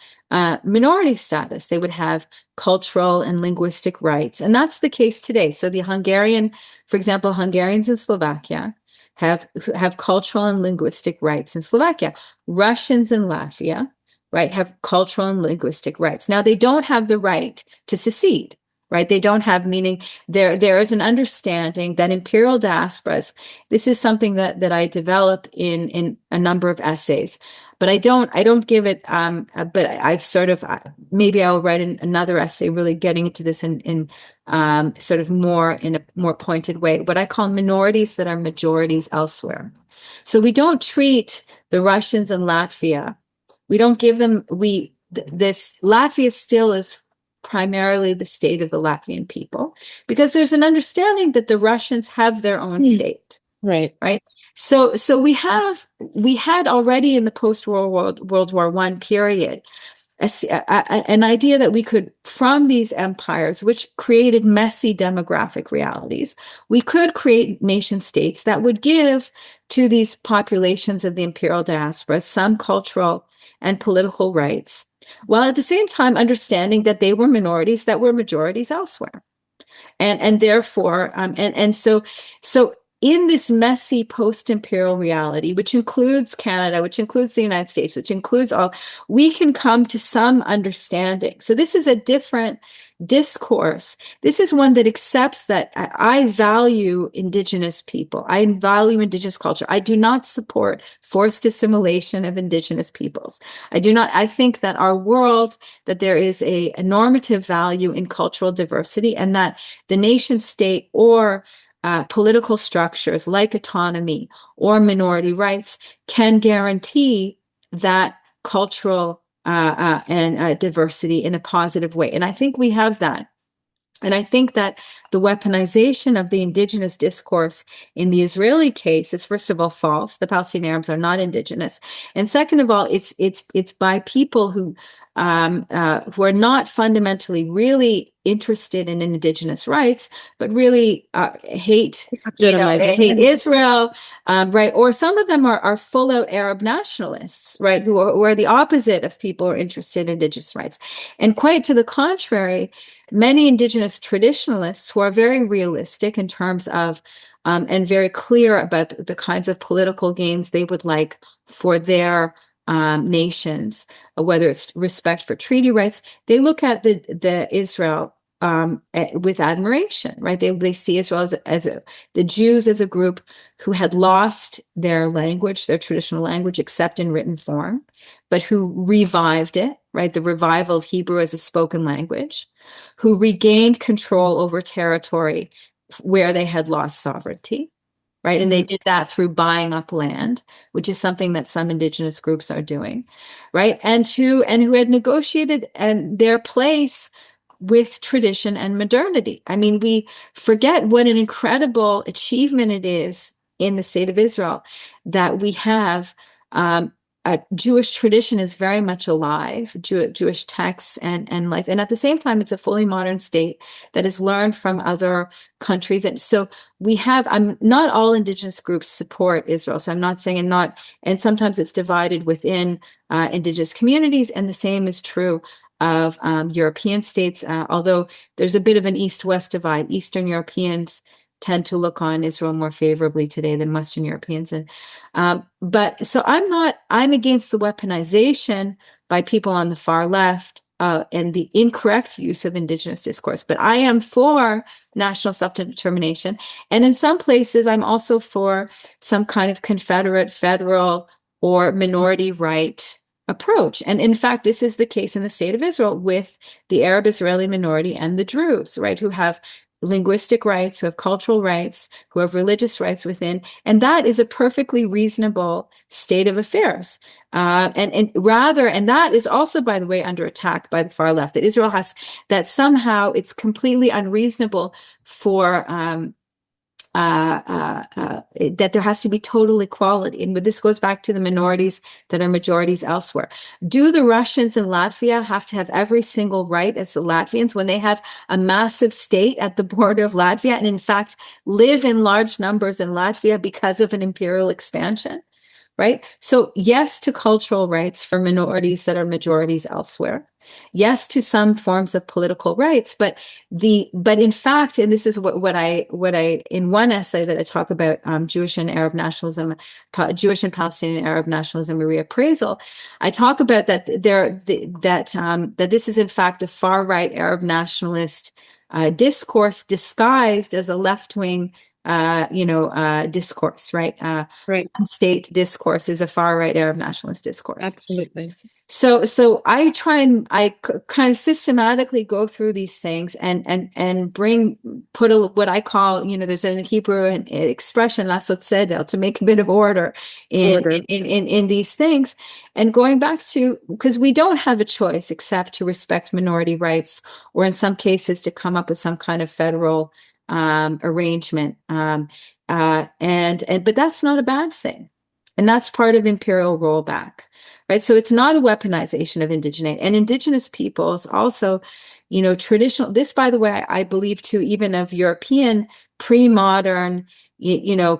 minority status. They would have cultural and linguistic rights. And that's the case today. So for example, Hungarians in Slovakia have cultural and linguistic rights in Slovakia. Russians in Latvia, right, have cultural and linguistic rights. Now, they don't have the right to secede, right? They don't have, meaning there is an understanding that imperial diasporas, this is something that I develop in a number of essays, but I don't give it, but I've sort of, maybe I'll write another essay really getting into this in sort of in a more pointed way, what I call minorities that are majorities elsewhere. So we don't treat the Russians in Latvia, we don't give them, Latvia still is primarily the state of the Latvian people, because there's an understanding that the Russians have their own state. Right. Right. So we had already in the World War I period an idea that we could, from these empires, which created messy demographic realities, we could create nation states that would give to these populations of the imperial diaspora some cultural and political rights, while at the same time understanding that they were minorities that were majorities elsewhere. And therefore, so in this messy post-imperial reality, which includes Canada, which includes the United States, which includes all, we can come to some understanding. So this is a different discourse. This is one that accepts that I value Indigenous people. I value Indigenous culture. I do not support forced assimilation of Indigenous peoples. I think that our world, that there is a normative value in cultural diversity, and that the nation state or political structures like autonomy or minority rights can guarantee that cultural and diversity in a positive way. And I think we have that. And I think that the weaponization of the indigenous discourse in the Israeli case is, first of all, false. The Palestinian Arabs are not indigenous, and second of all, it's by people who are not fundamentally really interested in indigenous rights, but really hate Israel, right? Or some of them are full out Arab nationalists, right? Who are the opposite of people who are interested in indigenous rights, and quite to the contrary. Many indigenous traditionalists who are very realistic in terms of and very clear about the kinds of political gains they would like for their nations, whether it's respect for treaty rights, they look at the Israel with admiration, right? They see Israel as the Jews as a group who had lost their language, their traditional language, except in written form, but who revived it, right? The revival of Hebrew as a spoken language, who regained control over territory where they had lost sovereignty, right? And they did that through buying up land, which is something that some indigenous groups are doing, right? And who had negotiated and their place with tradition and modernity. I mean, we forget what an incredible achievement it is in the state of Israel that we have a Jewish tradition is very much alive, Jewish texts and life. And at the same time, it's a fully modern state that has learned from other countries. And so we have, not all indigenous groups support Israel. So I'm not saying and sometimes it's divided within indigenous communities. And the same is true of European states, although there's a bit of an East-West divide. Eastern Europeans tend to look on Israel more favorably today than Western Europeans. And but so I'm against the weaponization by people on the far left and the incorrect use of indigenous discourse. But I am for national self-determination. And in some places, I'm also for some kind of confederate, federal, or minority right approach. And in fact, this is the case in the state of Israel with the Arab Israeli minority and the Druze, right, who have linguistic rights, who have cultural rights, who have religious rights within. And that is a perfectly reasonable state of affairs. And that is also, by the way, under attack by the far left, that Israel has, that somehow it's completely unreasonable for that there has to be total equality. And this goes back to the minorities that are majorities elsewhere. Do the Russians in Latvia have to have every single right as the Latvians when they have a massive state at the border of Latvia and in fact live in large numbers in Latvia because of an imperial expansion? Right? So yes to cultural rights for minorities that are majorities elsewhere. Yes to some forms of political rights, but in fact, and this is what I in one essay that I talk about Jewish and Arab nationalism, Jewish and Palestinian Arab nationalism reappraisal, I talk about that that this is in fact a far right Arab nationalist discourse disguised as a left wing discourse, right? Right. State discourse is a far right Arab nationalist discourse. Absolutely. So I try and kind of systematically go through these things and put what I call, there's a Hebrew expression lasot seder, to make a bit of order in these things, and going back to, because we don't have a choice except to respect minority rights, or in some cases to come up with some kind of federal arrangement, but that's not a bad thing, and that's part of imperial rollback. Right. So it's not a weaponization of indigenous peoples. Also, traditional, this, by the way, I believe too, even of European pre-modern,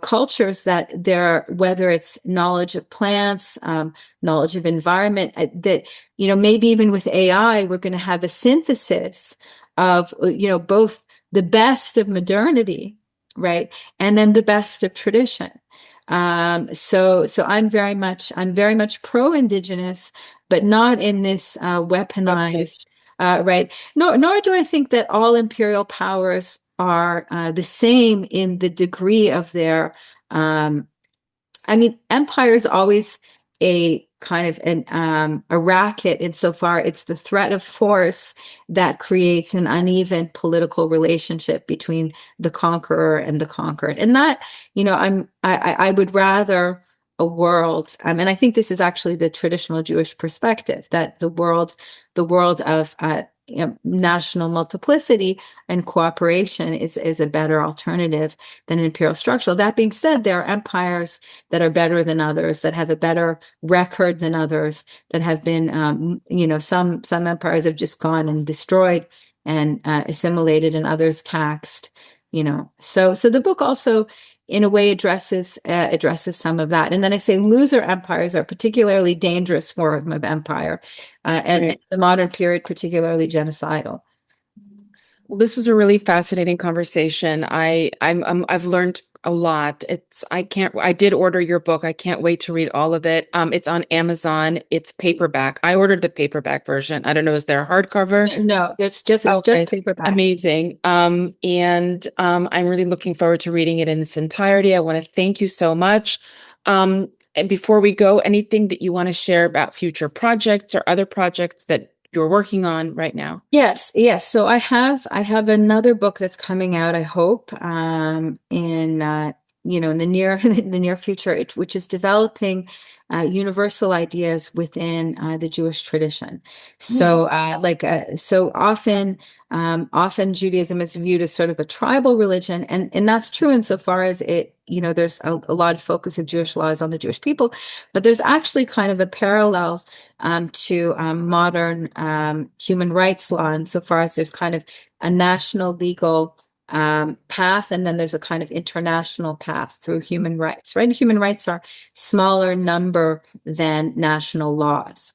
cultures, that whether it's knowledge of plants, knowledge of environment, that, maybe even with AI, we're going to have a synthesis of, both the best of modernity, right, and then the best of tradition. So I'm very much pro-indigenous, but not in this weaponized, right. Nor do I think that all imperial powers are the same in the degree of their. Empire is always a kind of a racket insofar it's the threat of force that creates an uneven political relationship between the conqueror and the conquered. And that, I would rather a world, and I think this is actually the traditional Jewish perspective, that the world of national multiplicity and cooperation is a better alternative than an imperial structure. That being said, there are empires that are better than others, that have a better record than others, that have been, some empires have just gone and destroyed and assimilated, and others taxed. So the book also, in a way, addresses some of that. And then I say loser empires are particularly dangerous form of empire, and the modern period particularly genocidal. Well, this was a really fascinating conversation. I've learned a lot. I did order your book. I can't wait to read all of it. It's on Amazon. It's paperback. I ordered the paperback version. I don't know, is there a hardcover? No, it's just paperback. Amazing. I'm really looking forward to reading it in its entirety. I want to thank you so much. And before we go, anything that you want to share about future projects or other projects that you're working on right now? Yes. So I have another book that's coming out, I hope, in in the near future, which is developing universal ideas within the Jewish tradition. So so often Judaism is viewed as sort of a tribal religion, and that's true insofar as it, there's a lot of focus of Jewish laws on the Jewish people, but there's actually kind of a parallel to modern human rights law, insofar as there's kind of a national legal path, and then there's a kind of international path through human rights, right? Human rights are smaller number than national laws.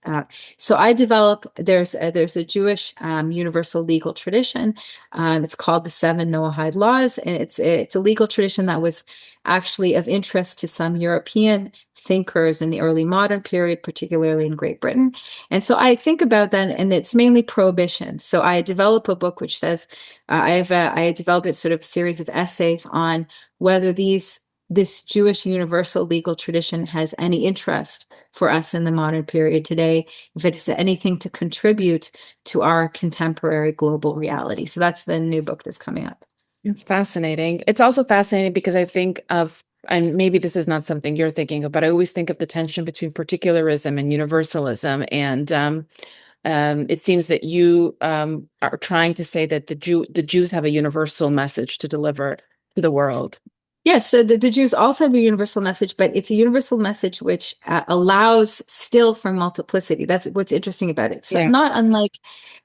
So I there's a Jewish universal legal tradition. It's called the Seven Noahide Laws, and it's a legal tradition that was actually of interest to some European thinkers in the early modern period, particularly in Great Britain. And so I think about that, and it's mainly prohibition. So I develop a book which says, I developed a sort of series of essays on whether this Jewish universal legal tradition has any interest for us in the modern period today, if it has anything to contribute to our contemporary global reality. So that's the new book that's coming up. It's fascinating. It's also fascinating because I think of, and maybe this is not something you're thinking of, but I always think of the tension between particularism and universalism. And it seems that you are trying to say that the Jews have a universal message to deliver to the world. Yes, so the Jews also have a universal message, but it's a universal message which allows still for multiplicity. That's what's interesting about it. So not unlike,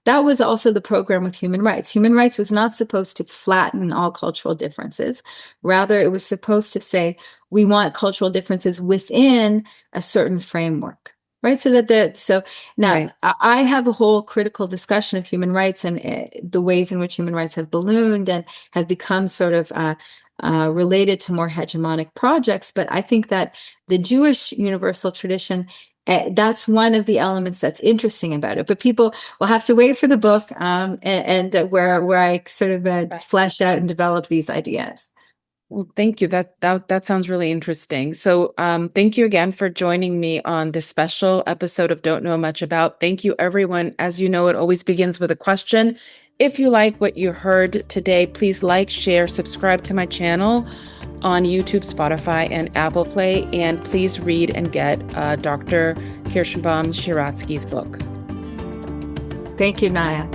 that was also the program with human rights. Human rights was not supposed to flatten all cultural differences. Rather, it was supposed to say, we want cultural differences within a certain framework. Right. So now Right. I have a whole critical discussion of human rights and the ways in which human rights have ballooned and have become sort of related to more hegemonic projects. But I think that the Jewish universal tradition, that's one of the elements that's interesting about it. But people will have to wait for the book and where I sort of flesh out and develop these ideas. Well, thank you. That sounds really interesting. So, thank you again for joining me on this special episode of Don't Know Much About. Thank you, everyone. As you know, it always begins with a question. If you like what you heard today, please like, share, subscribe to my channel on YouTube, Spotify, and Apple Play. And please read and get Dr. Kirschbaum-Shirazki's book. Thank you, Naya.